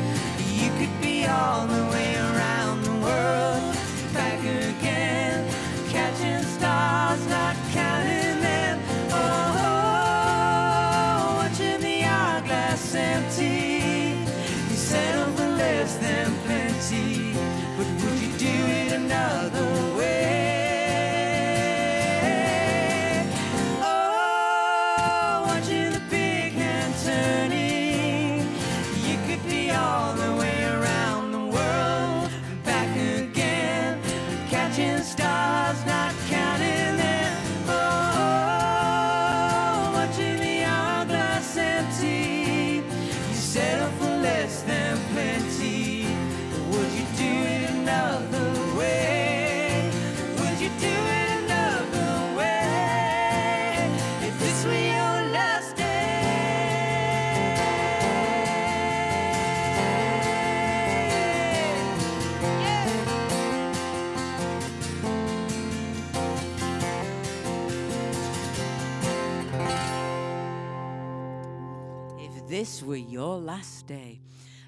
You could be all the way around the world, back again, catching stars, not counting them. Oh, watching the hourglass empty. You settle for less than plenty, but would you do it another way? Oh, watching the big hand turning. You could be all the way around the world, back again, catching stars, not counting them. Oh, watching the hourglass empty. You settle for less than plenty. Would you do it another way? Would you do it another way if this were your last day? If this were your last day.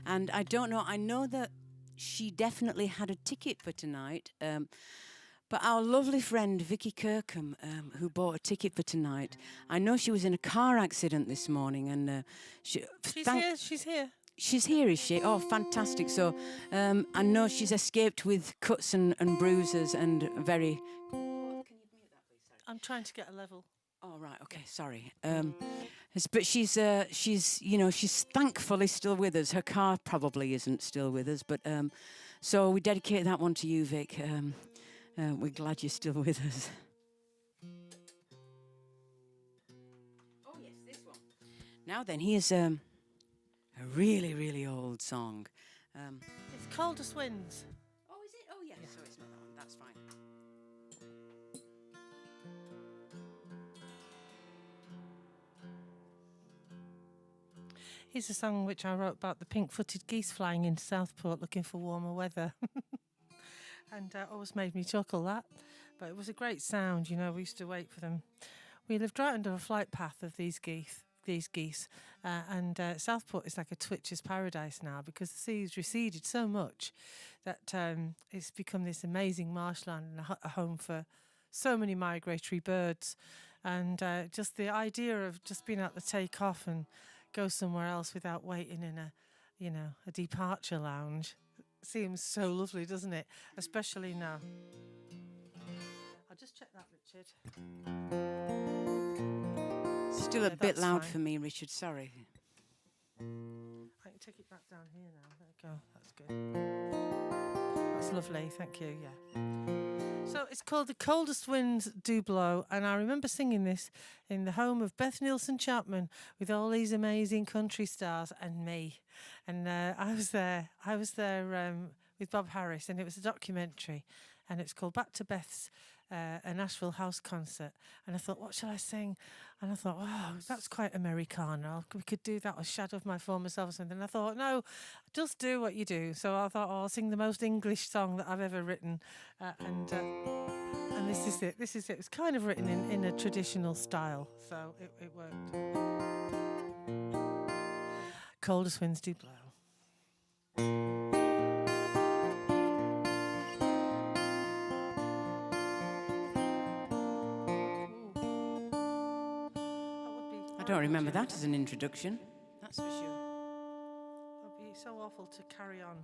And I don't know, I know that she definitely had a ticket for tonight. But our lovely friend Vicky Kirkham, who bought a ticket for tonight, I know she was in a car accident this morning, and She's here. She's here. She's here, is she? Oh, fantastic! So I know she's escaped with cuts and bruises and very. I'm trying to get a level. Oh right, okay, sorry. But she's she's thankfully still with us. Her car probably isn't still with us, but so we dedicate that one to you, Vic. We're glad you're still with us. Now then, here's a really, really old song. It's Coldest Winds. Oh, is it? Oh, yes. So it's not that one. That's fine. Here's a song which I wrote about the pink-footed geese flying into Southport looking for warmer weather. And always made me chuckle, that. But it was a great sound, you know, we used to wait for them. We lived right under a flight path of these geese. And Southport is like a twitcher's paradise now because the sea's receded so much that it's become this amazing marshland and a home for so many migratory birds. And just the idea of just being able to take off and go somewhere else without waiting in a departure lounge seems so lovely, doesn't it? Especially now. I'll just check that, Richard. Still a bit that's loud fine. for me, Richard. Sorry. I can take it back down here now. There we go. That's good. That's lovely. Thank you. Yeah. So it's called The Coldest Winds Do Blow, and I remember singing this in the home of Beth Nielsen Chapman with all these amazing country stars and me. And I was there with Bob Harris, and it was a documentary, and it's called Back to Beth's a Nashville house concert. And I thought, what shall I sing? And I thought, wow, that's quite Americana. We could do that, or Shadow of My Former Self or something. And I thought, no, just do what you do. So I thought, I'll sing the most English song that I've ever written. And this is it. This is it. It's kind of written in a traditional style. So it worked. Coldest Winds Do Blow. I don't remember that as an introduction. That's for sure. It would be so awful to carry on.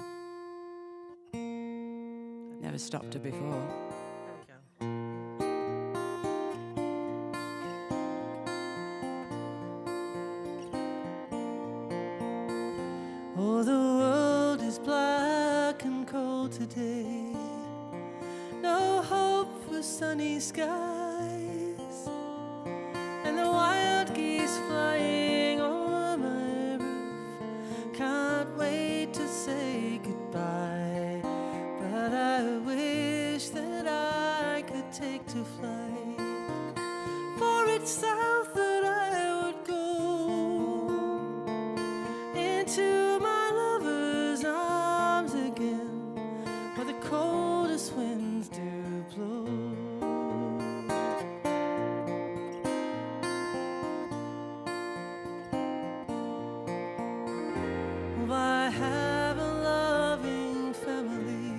Never stopped her before. There we go. Oh, the world is black and cold today. No hope for sunny skies. And the wild geese flying over my roof can't wait to say goodbye. But I wish that I could take to flight, for it's south that I would go, into my lover's arms again, where the coldest winds do blow. I have a loving family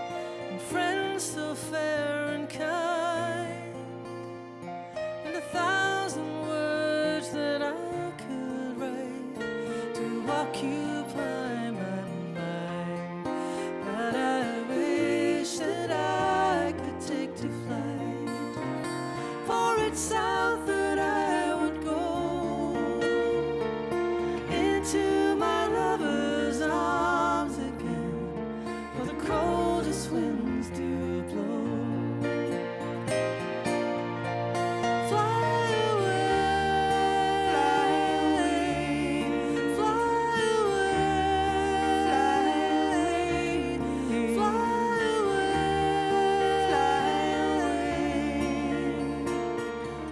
and friends so fair and kind, and 1,000 words that I could write to occupy my mind. But I wish that I could take to flight, for it's south that I would go, into my lover's arms again, where the coldest winds do blow. Fly away, fly away, fly away,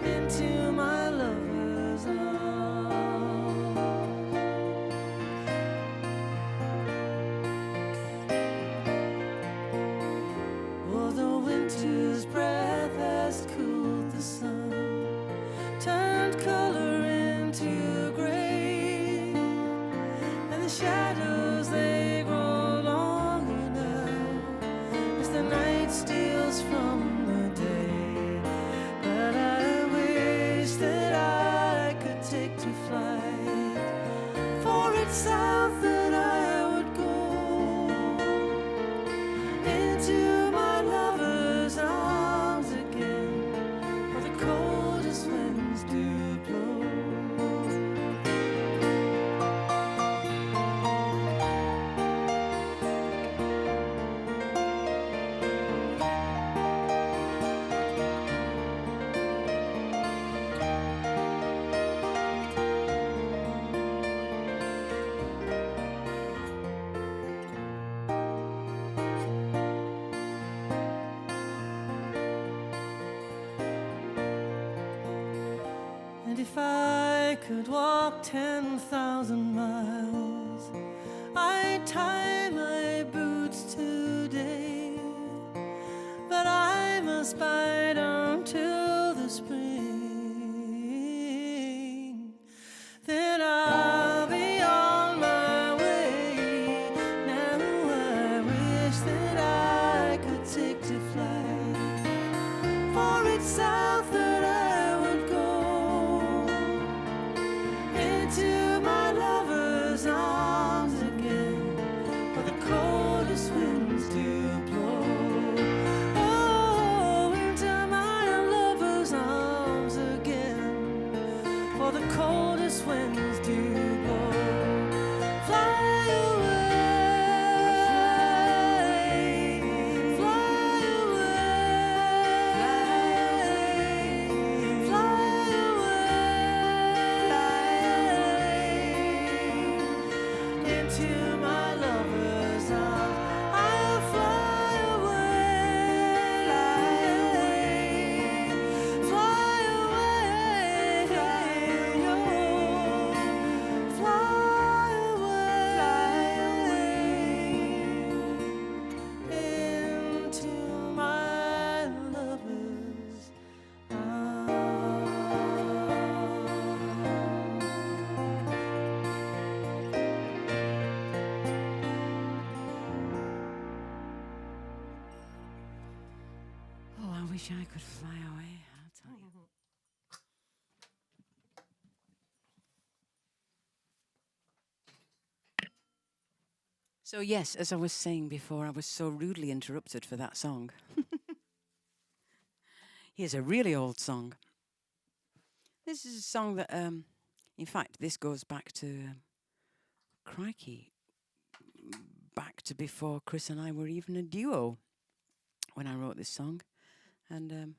into my lover's arms. Oh, the winter's breath has cooled the sun, turned color into gray, and the shadows, they grow longer now as the night steals from the day. But I wish that I could take to flight, for it's south that I would go, into my lover's arms again, where the coldest winds do blow. And if I could walk 10,000 miles, I'd tie my boots today, but I must bide until the spring. Then I'll be on my way. Now I wish that I could take to flight, for it's south that I would go, into my lover's arms again, where the coldest winds do blow. Oh, into my lover's arms again, for the coldest winds do blow. Fly away, fly away, fly away, into my lover's arms. I'll fly away, fly away, fly away, into my lover's Oh, I wish I could fly away, I'll tell you. So yes, as I was saying before, I was so rudely interrupted for that song. Here's a really old song. This is a song that, in fact, this goes back to, crikey, back to before Chris and I were even a duo when I wrote this song. And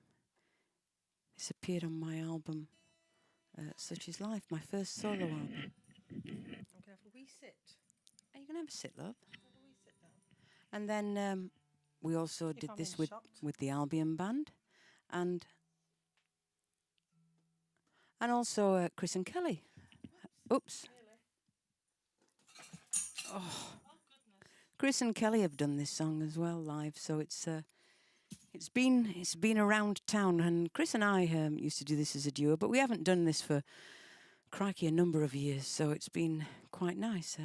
this appeared on my album, Such Is Life, my first solo album. I'm gonna have a wee sit. Are you going to have a sit, love? Have a wee sit down. And then we also If did I'm this in with, shot. with the Albion Band. And also Chris and Kelly. Oops. Oh. Chris and Kelly have done this song as well live, so it's been around town. And Chris and I used to do this as a duo, but we haven't done this for, crikey, a number of years, so it's been quite nice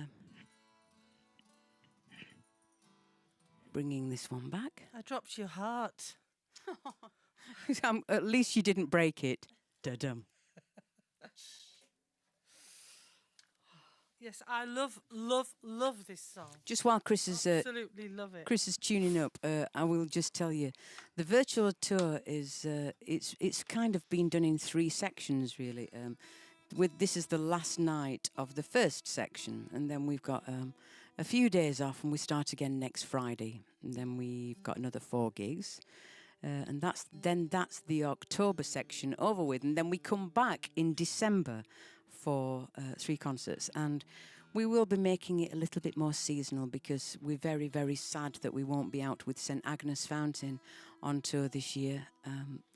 bringing this one back. I dropped your heart. At least you didn't break it. Da-dum. Yes, I love this song. Just while Chris is Absolutely love it. Chris is tuning up, I will just tell you, the virtual tour is it's kind of been done in 3 sections really. This is the last night of the first section, and then we've got a few days off, and we start again next Friday, and then we've got another 4 gigs. And that's the October section over with, and then we come back in December for 3 concerts, and we will be making it a little bit more seasonal because we're very, very sad that we won't be out with St Agnes Fountain on tour this year.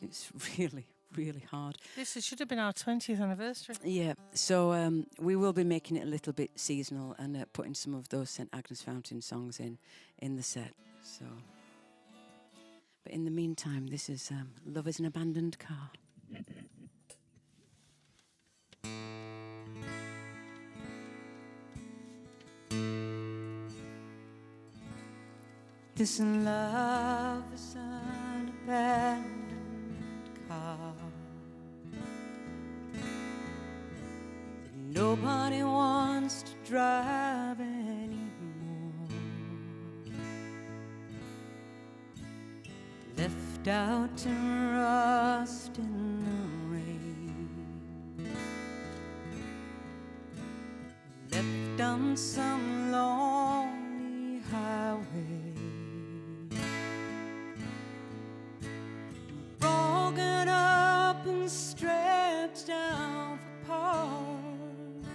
It's really, really hard. This should have been our 20th anniversary. Yeah, so we will be making it a little bit seasonal and putting some of those St Agnes Fountain songs in the set. So, but in the meantime, this is Love is an Abandoned Car. This love is an abandoned car that nobody wants to drive anymore. Left out to rust in the rain, left on some lonely highway, broken up and stretched down for parts,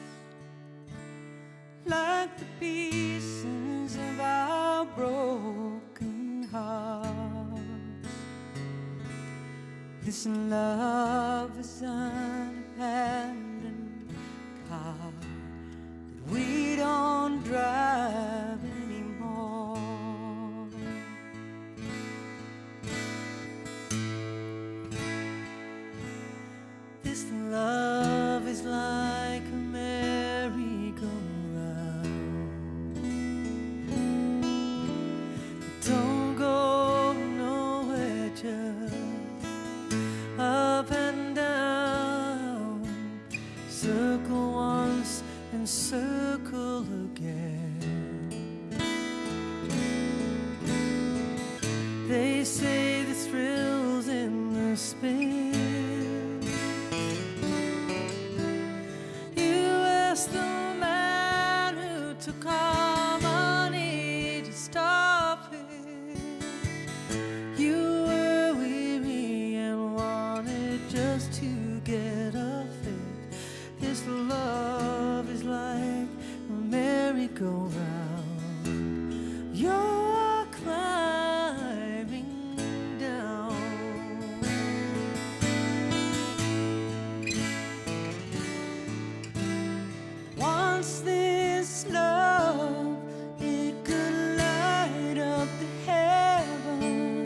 like the pieces of our broken hearts. This love is an abandoned car that we don't drive anymore. This love is like a merry-go-round. Don't go nowhere, just up and down. Circle once and circle again. They say the thrills in the spin. You asked the man who took our money to stop it. You were weary and wanted just to get off it. This love is like a merry-go-round. You're climbing down. Once this love, it could light up the heaven,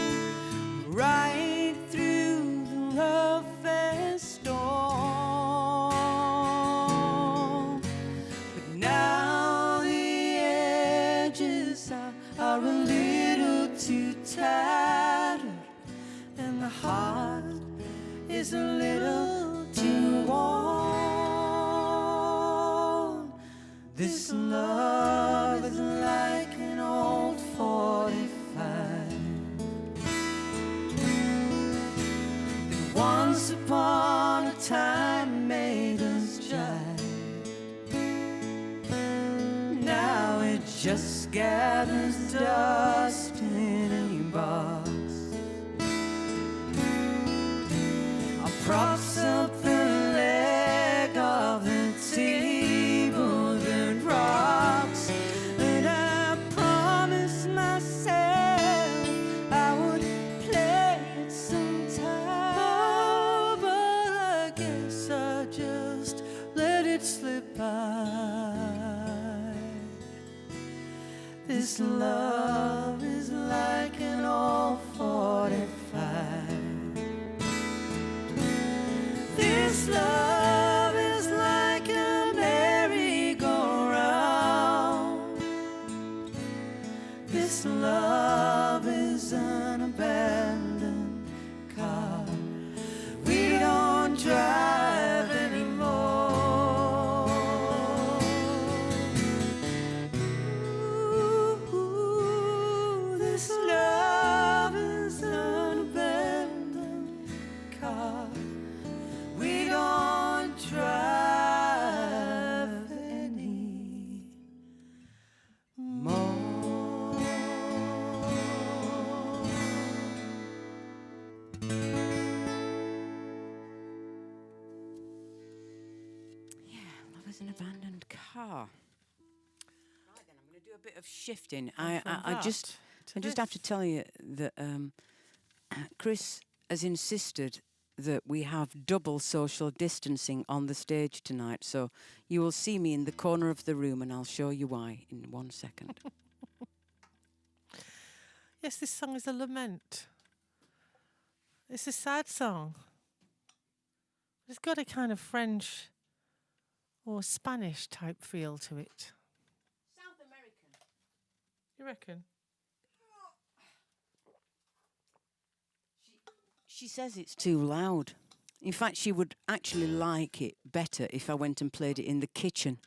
right through the roughest storm. But now the edges are a little too tattered, and the heart is a little too warm. This love is like an old 45 that once upon a time made us jive. Now it just gathers dust in a box. I props up the leg of the table that rocks, and I promised myself I would play it sometime. Oh, but I guess I just let it slip by. This love is like an old 45. This love is like a merry-go-round. This love is an abandoned car we don't drive anymore. Ooh, this love is an abandoned car we don't drive anymore. Yeah, love is an abandoned car. Right then, I'm going to do a bit of shifting. I just have to tell you that Chris has insisted that we have double social distancing on the stage tonight, so you will see me in the corner of the room, and I'll show you why in 1 second. Yes, this song is a lament. It's a sad song. It's got a kind of French or Spanish type feel to it. South American. You reckon? She says it's too loud. In fact, she would actually like it better if I went and played it in the kitchen.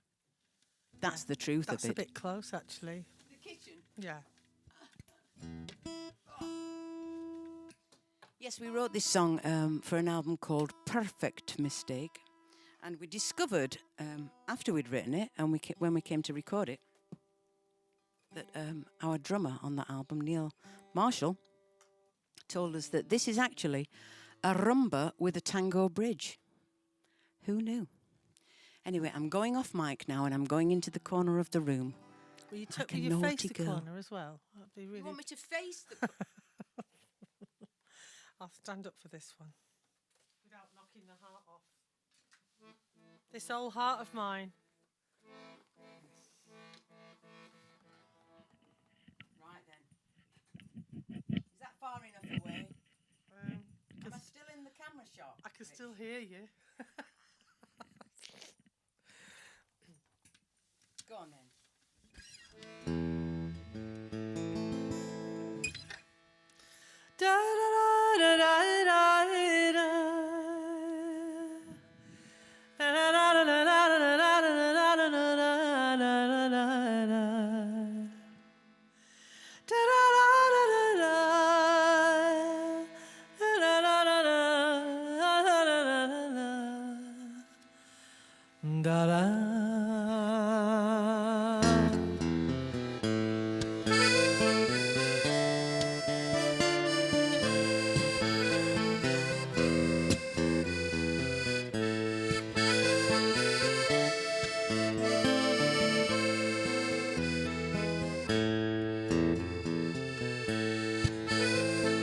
That's the truth That's of a it. bit close, actually. The kitchen? Yeah. Yes, we wrote this song for an album called Perfect Mistake. And we discovered, after we'd written it, and when we came to record it, that our drummer on that album, Neil Marshall, told us that this is actually a rumba with a tango bridge. Who knew? Anyway, I'm going off mic now, and I'm going into the corner of the room. Will you, Like a will you face naughty the girl. corner as well? That'd be really... You want me to face the... I'll stand up for this one. Without knocking the heart off. This old heart of mine. Right then. Is that far enough away? Am I still in the camera shot? I can still hear you. Go on then. Da da da da da da da. Da da da da da da da da da da da da da da. Da da da da da da. Da da da da da da da da da. Da da.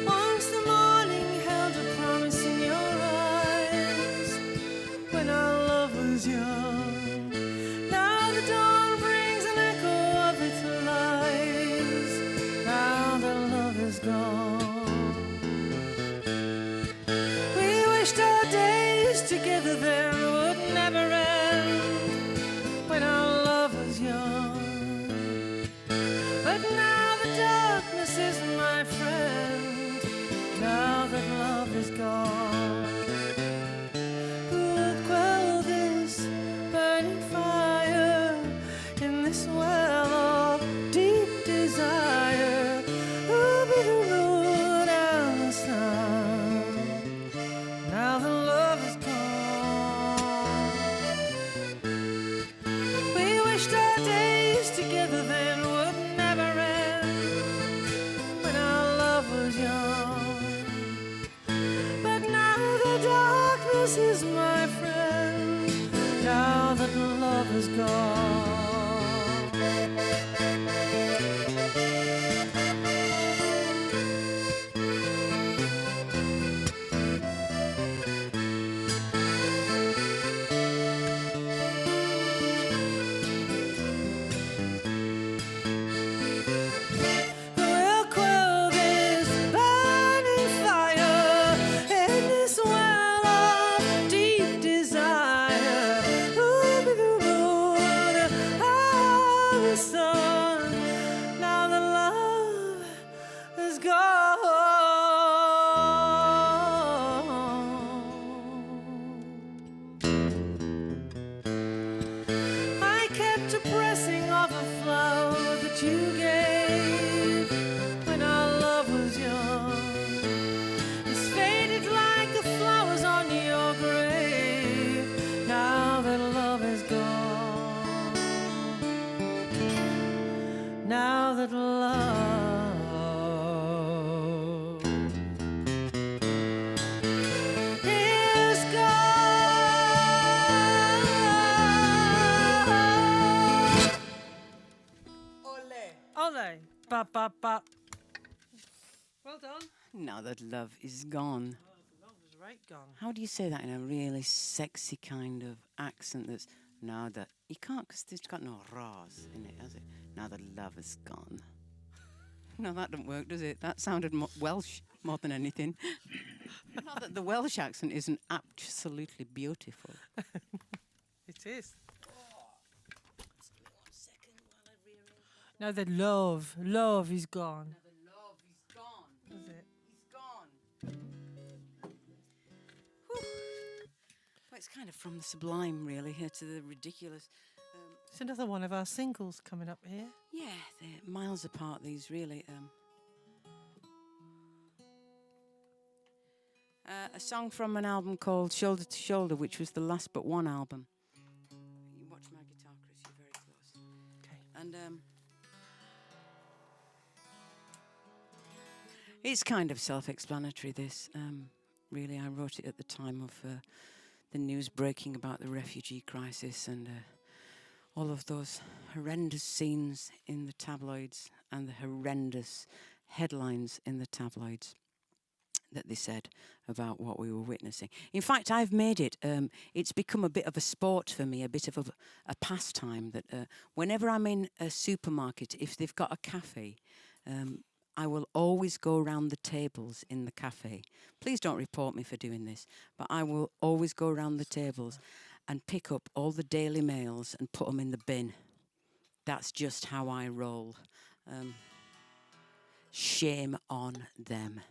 Once the morning held a promise in your eyes when our love was young. Now the dawn brings an echo of its lies. Now that love is gone. We wished our days together then would never end when our love was young. But now the darkness is my friend, now that love is gone. Who will quell this burning fire in this well of deep desire? Who'll be the moon and the sun, now that love is gone? We wished our days together then would never end when our love was young. But now the darkness is my friend, now that love is gone. We'll quell this burning fire in this well of deep desire. Who'll be the moon or the sun, now that love is gone? I kept pressing off a flower that you gave when our love was young. It's faded like the flowers on your grave, now that love is gone. Now that love is gone. Ole. Ba ba ba. Well done. Now that love is gone. Love was right gone. How do you say that in a really sexy kind of accent that's now that you can't, because it's got no ra's in it, has it? Now that love is gone. No, that doesn't work, does it? That sounded Welsh more than anything. Not that the Welsh accent isn't absolutely beautiful. It is. Now the love is gone. The love is gone. Is it? He's gone. Whew. Well, it's kind of from the sublime, really, here to the ridiculous. It's another one of our singles coming up here. Yeah, they're miles apart, these, really. A song from an album called Shoulder to Shoulder, which was the last but one album. You watch my guitar, Chris, you're very close. Okay. And it's kind of self-explanatory, this. Really, I wrote it at the time of the news breaking about the refugee crisis and all of those horrendous scenes in the tabloids and the horrendous headlines in the tabloids. that they said about what we were witnessing. In fact, I've made it, it's become a bit of a sport for me, a bit of a pastime that whenever I'm in a supermarket, if they've got a cafe, I will always go around the tables in the cafe. Please don't report me for doing this, but I will always go around the tables and pick up all the Daily Mails and put them in the bin. That's just how I roll. Shame on them.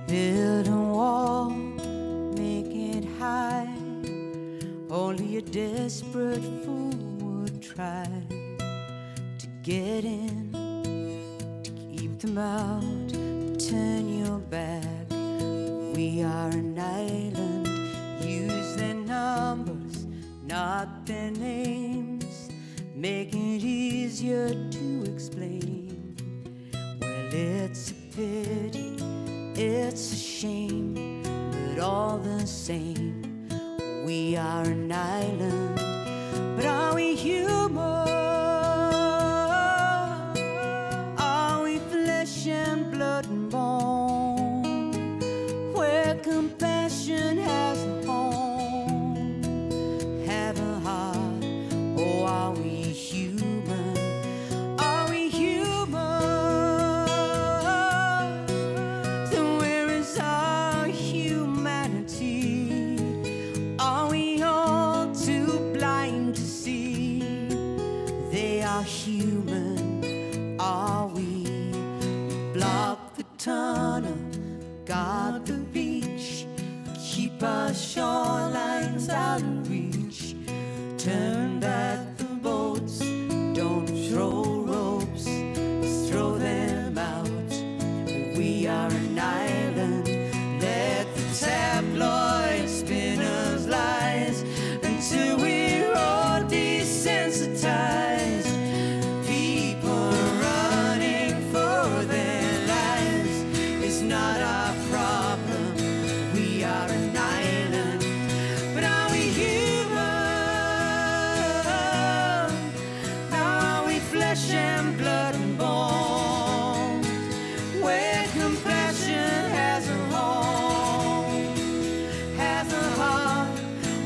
Build a wall, make it high. Only a desperate fool would try to get in, to keep them out, turn your back. We are an island, use their numbers, not their names. Make it easier to explain. Well, it's a pity, it's a shame, but all the same, we are an island. But are we human? Are we flesh and blood and bone, where compassion has a home, have a heart? Oh, are we human? Are we human? Then where is our humanity? Are we all too blind to see they are human? Are we? Block the tunnel, guard the beach, keep our shorelines out of reach. Turn back the boats, don't throw ropes, throw them out. We are an island, let the tabloid spin us lies until we're all desensitized. People running for their lives is not our problem. We are an island, but are we human? Are we flesh and blood and bone, where compassion has a home, has a heart?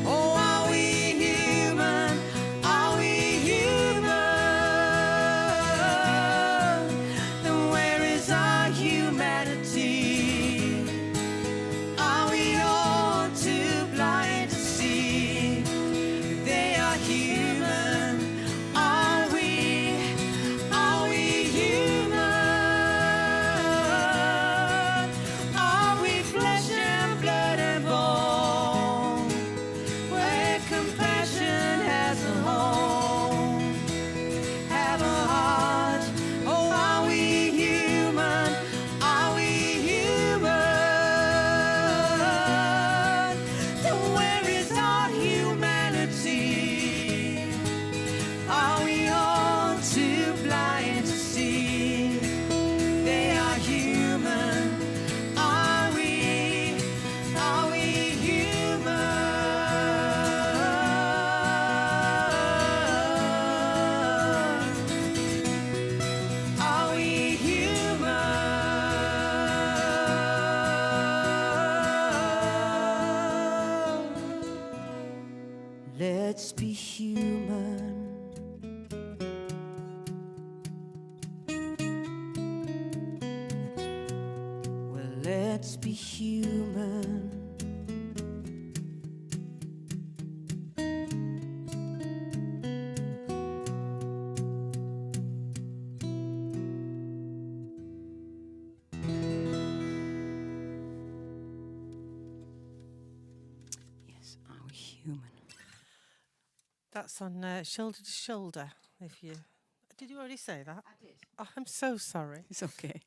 Oh, are we human? Are we human? Then where is our humanity? Are we all too blind to see they are human? Are we human? Are we flesh and blood and bone, where compassion has a home, have a heart? Oh, are we human? Are we human? Then where is our humanity? Are we all too blind to see they are human? Are we human? Are we human? Let's be human. Well, let's be human. Yes, are we human? That's on Shoulder to Shoulder. If you did, you already say that? I did. Oh, I'm so sorry. It's okay.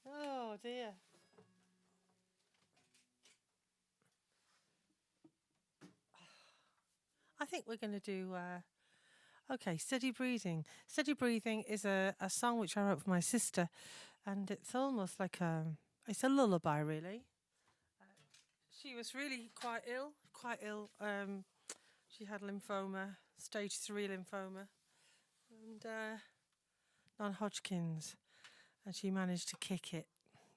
Oh dear. think we're going to do. Okay, Steady Breathing. Steady Breathing is a song which I wrote for my sister, and it's almost like it's a lullaby, really. She was really quite ill, she had lymphoma, stage 3 lymphoma, and non-Hodgkin's, and she managed to kick it,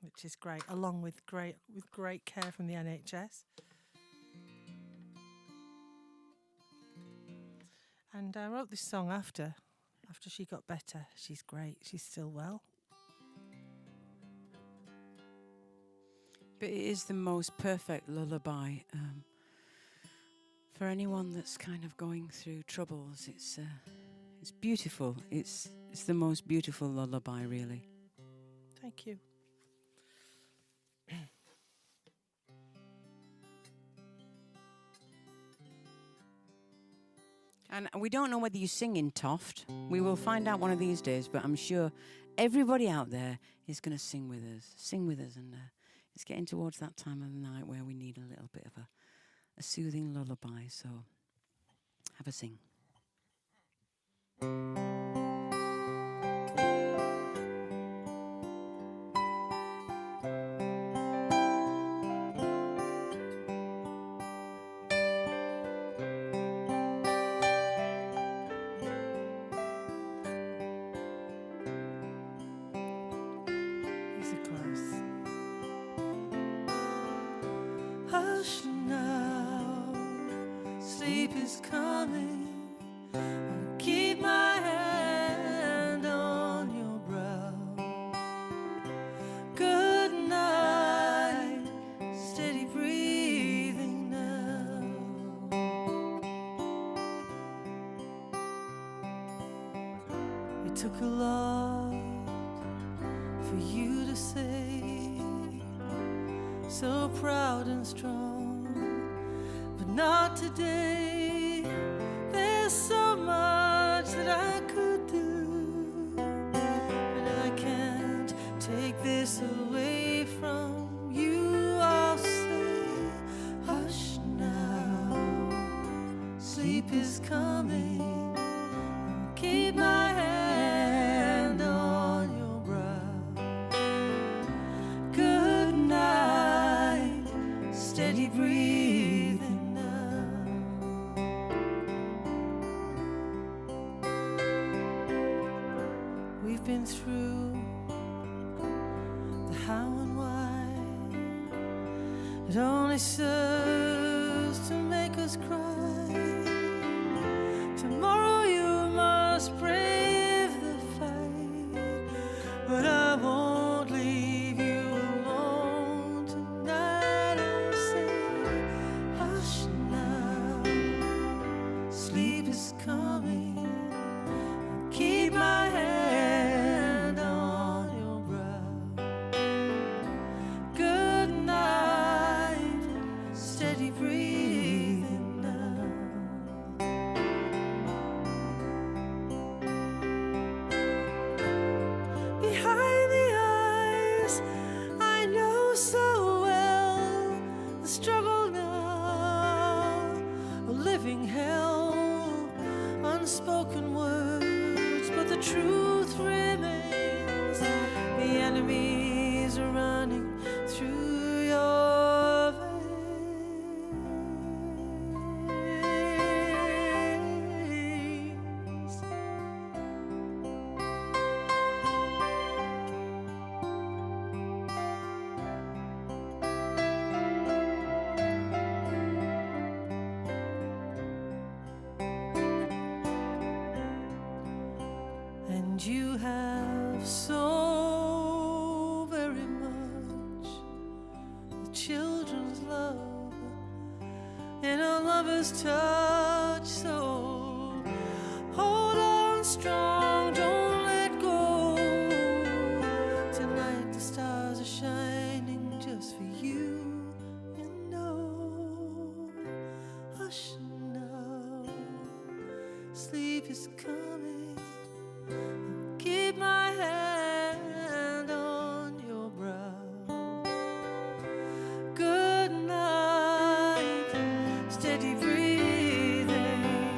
which is great, along with great care from the NHS. And I wrote this song after she got better. She's great. She's still well. But it is the most perfect lullaby for anyone that's kind of going through troubles. It's beautiful. It's the most beautiful lullaby, really. Thank you. And we don't know whether you sing in Toft. We will find out one of these days, but I'm sure everybody out there is going to sing with us. And it's getting towards that time of the night where we need a little bit of a soothing lullaby. So have a sing. Hush now, sleep is coming. I'll keep my hand on your brow. Good night, steady breathing now. It took a lot for you to say, so proud and strong, but not today. There's so much that I could do, but I can't take this away from you. I'll say, hush now, sleep is coming. Keep my hand on your brow. Good night, steady breathing now. We've been through the how and why. It only serves to make us cry. Tomorrow you must brave the fight, but I won't leave you alone tonight. I'll say, hush now, sleep is coming. Keep my hand on your brow. Good night, steady breathing now. Behind the eyes I know so well, the struggle now, a living hell, unspoken words, but the truth remains. The enemies are running through your veins. And you have so very much, the children's love and a lover's touch. So hold on strong, don't let go. Tonight the stars are shining just for you. You know, hush now, sleep is coming. Keep my hand on your brow. Good night, steady breathing.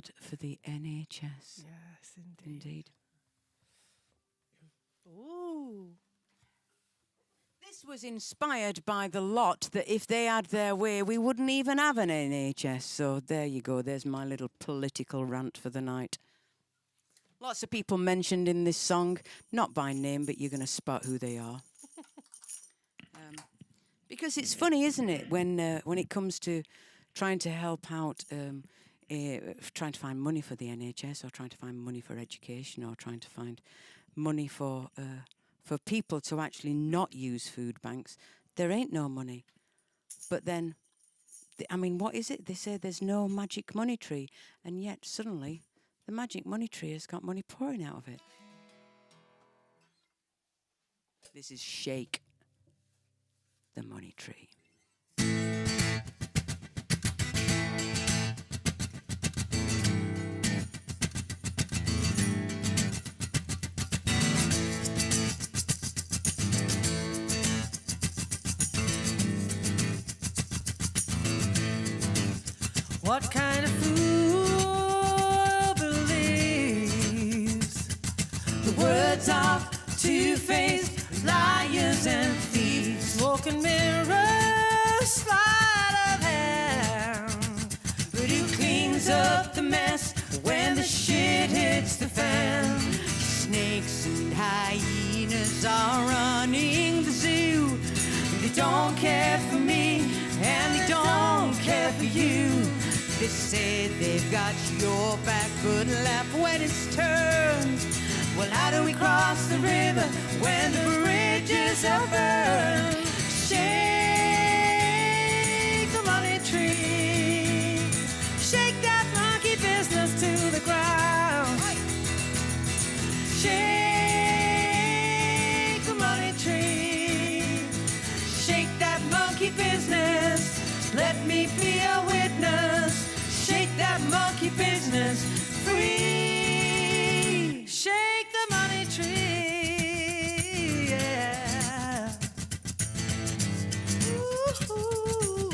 hard for the NHS. Yes, indeed. Indeed. Ooh. This was inspired by the lot that if they had their way, we wouldn't even have an NHS. So there you go. There's my little political rant for the night. Lots of people mentioned in this song, not by name, but you're going to spot who they are. Because it's funny, isn't it, when it comes to trying to help out, trying to find money for the NHS, or trying to find money for education, or trying to find money for people to actually not use food banks. There ain't no money. But then, I mean, what is it? They say there's no magic money tree, and yet suddenly the magic money tree has got money pouring out of it. This is Shake the Money Tree. What kind of fool believes the words of two-faced liars and thieves? Smoke and mirrors, sleight of hand. But who cleans up the mess when the shit hits the fan? Snakes and hyenas are running the zoo. They don't care for me and they don't care for you. They say they've got your back, but laugh when it's turned. Well, how do we cross the river when the bridges are burned? Shake the money tree. Shake that monkey business to the ground. Shake the money tree. Shake that monkey business. Let me be a witness. Shake that monkey business free. Shake the money tree, yeah. Ooh.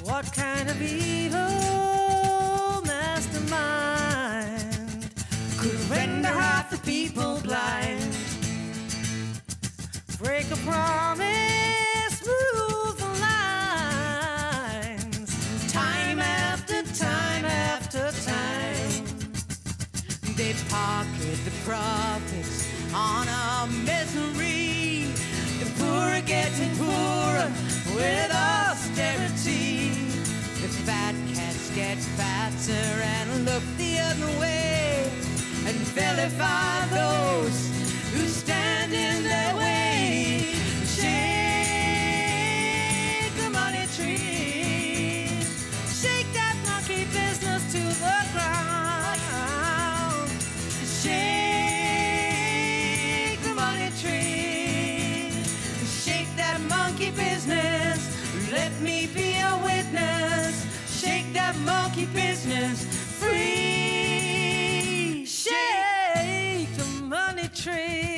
What kind of evil mastermind could render half the people blind? Break a promise, move the lines, time after time after time. They pocket the profits on our misery. The poor are getting poorer with austerity. The fat cats get fatter and look the other way, and vilify those who stand in their way. Shake the money tree. Shake that monkey business to the ground. Shake the money tree. Shake that monkey business. Let me be a witness. Shake that monkey business free. Shake the money tree.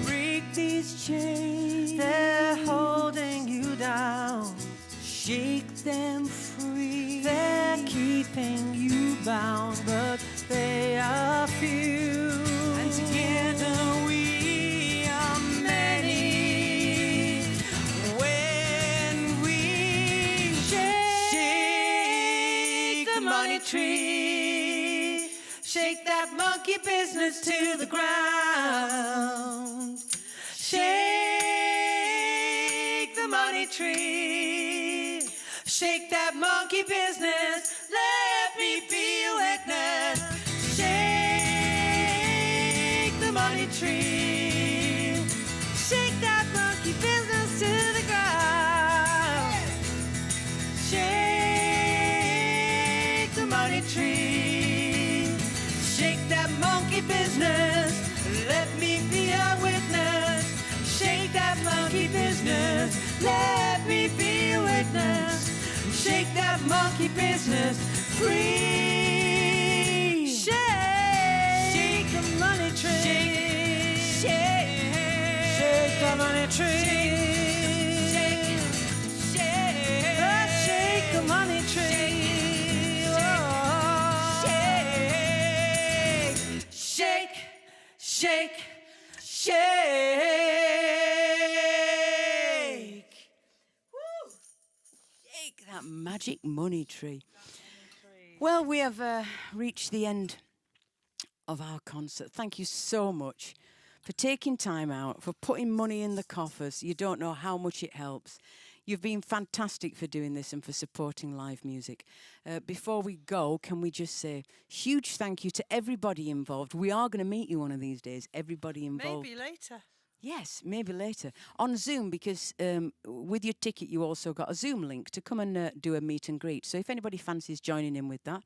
Break these chains, they're holding you down. Shake them free, they're keeping you bound, but they are few. And together we are many. When we shake the money tree, shake that monkey business to the ground. Shake the money tree. Shake that monkey business. Let me be a witness. Shake the money tree. Shake that monkey business to the ground. Shake the money tree. Shake that monkey business. Let me be a witness. Shake that monkey business. Let me be a witness. Shake that monkey business free. Shake the money tree. Shake the money tree. Shake the money shake, shake. Woo! Shake that magic money tree. Well, we have reached the end of our concert. Thank you so much for taking time out, for putting money in the coffers. You don't know how much it helps. You've been fantastic for doing this and for supporting live music. Before we go, can we just say huge thank you to everybody involved. We are going to meet you one of these days, everybody involved. Maybe later. Yes, maybe later. On Zoom, because with your ticket you also got a Zoom link to come and do a meet and greet. So if anybody fancies joining in with that,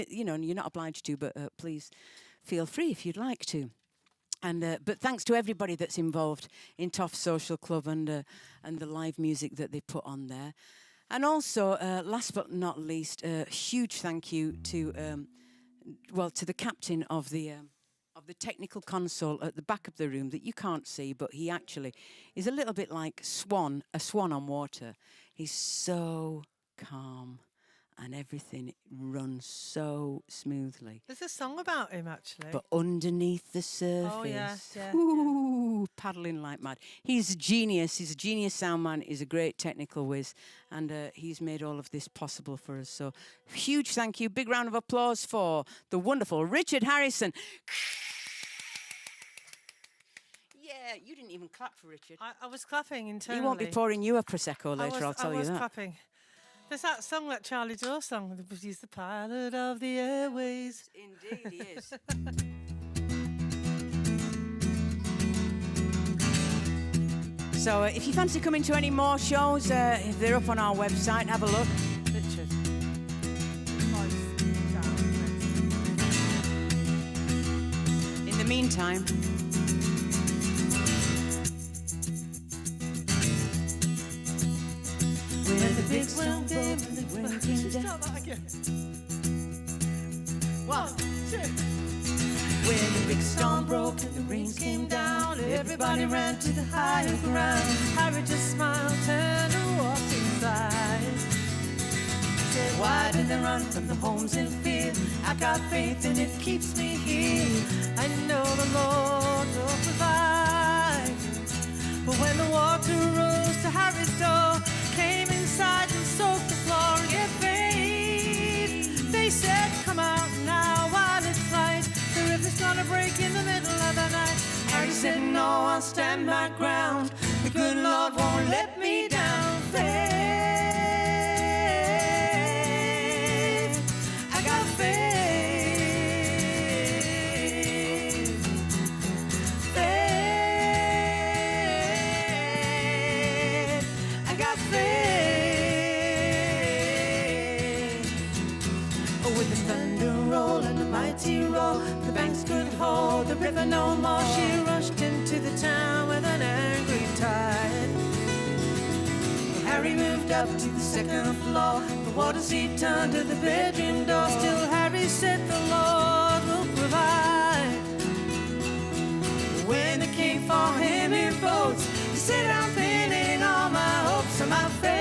you know, you're not obliged to, but please feel free if you'd like to. And but thanks to everybody that's involved in Toft Social Club and the live music that they put on there. And also, last but not least, a huge thank you to to the captain of the technical console at the back of the room that you can't see, but he actually is a little bit like a swan on water. He's so calm and everything runs so smoothly. There's a song about him, actually. But underneath the surface, Oh, yeah, yeah, ooh, paddling like mad. He's a genius. He's a genius sound man. He's a great technical whiz. And he's made all of this possible for us. So huge thank you. Big round of applause for the wonderful Richard Harrison. Yeah, you didn't even clap for Richard. I was clapping internally. He won't be pouring you a Prosecco later, I'll tell I you was that. clapping. There's that song, that Charlie Dawes song. He's the pilot of the airways. Indeed, he is. So if you fancy coming to any more shows, if they're up on our website, have a look. Richard. In the meantime, when the big storm broke and the wind came down. Start that again. 1, 2. When the big storm broke and the rains came down, everybody ran to the higher ground. Harry just smiled, turned and walked inside. Said, why did they run from the homes in fear? I got faith and it keeps me here. I know the Lord will provide. But when the water rose to Harry's door, came inside and soaked the floor and get faith. They said, come out now while it's light. The river's gonna break in the middle of the night. Harry said, no, I'll stand my ground. The good Lord won't let me down. Faith, I got faith. Faith, I got faith. Oh, with the thunder roll and the mighty roll, the banks could hold the river no more. She rushed into the town with an angry tide. Harry moved up to the second floor. The water seat turned to the bedroom door. Still Harry said the Lord will provide. When it came for him in boats, he said, I'm pinning all my hopes on my faith.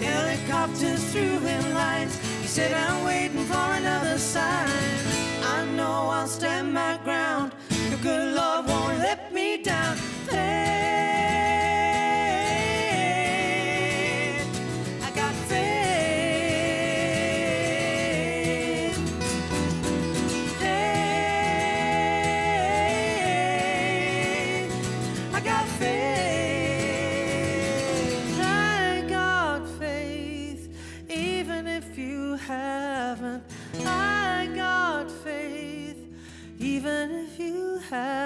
Helicopters threw him lights. He said, I'm waiting for another sign. I know I'll stand my ground. The good Lord won't let me down. Faith, I got faith. Faith, I got faith. I got faith, even if you haven't. I got faith, even if you haven't.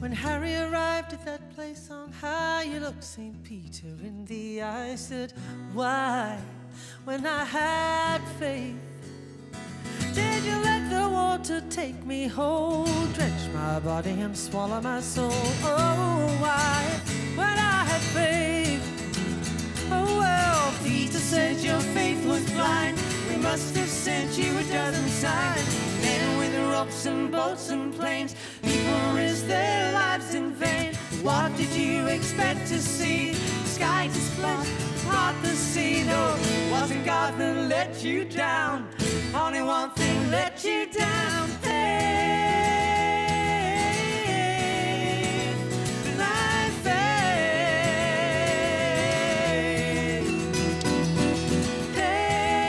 When Harry arrived at that place on high, you looked St. Peter in the eye, said, why, when I had faith, did you let the water take me whole, drench my body and swallow my soul? Oh, why, when I had faith? Oh, well, Peter said your faith was blind. We must have sent you a dozen signs. Men with ropes and boats and planes, people risk their lives in vain. What did you expect to see the sky to split, part the sea. No, it wasn't God that let you down. Only one thing let you down. Faith, blind faith. Faith,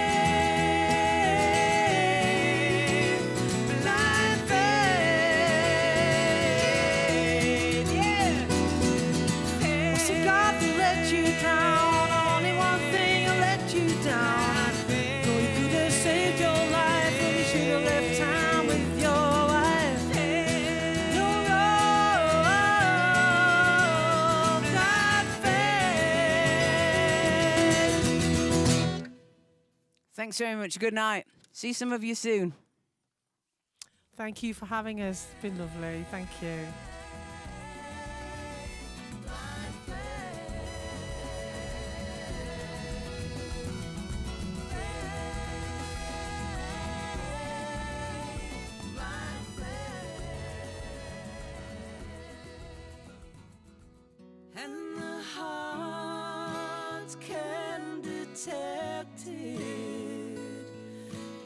blind faith. Yeah. Was it God that let you drown? Only one thing will let you down. Though you could have saved your life, but you should have left town with your wife. Your road, not faith. Thanks very much. Good night. See some of you soon. Thank you for having us. It's been lovely. Thank you. And the heart can detect it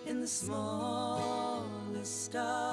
in the smallest star.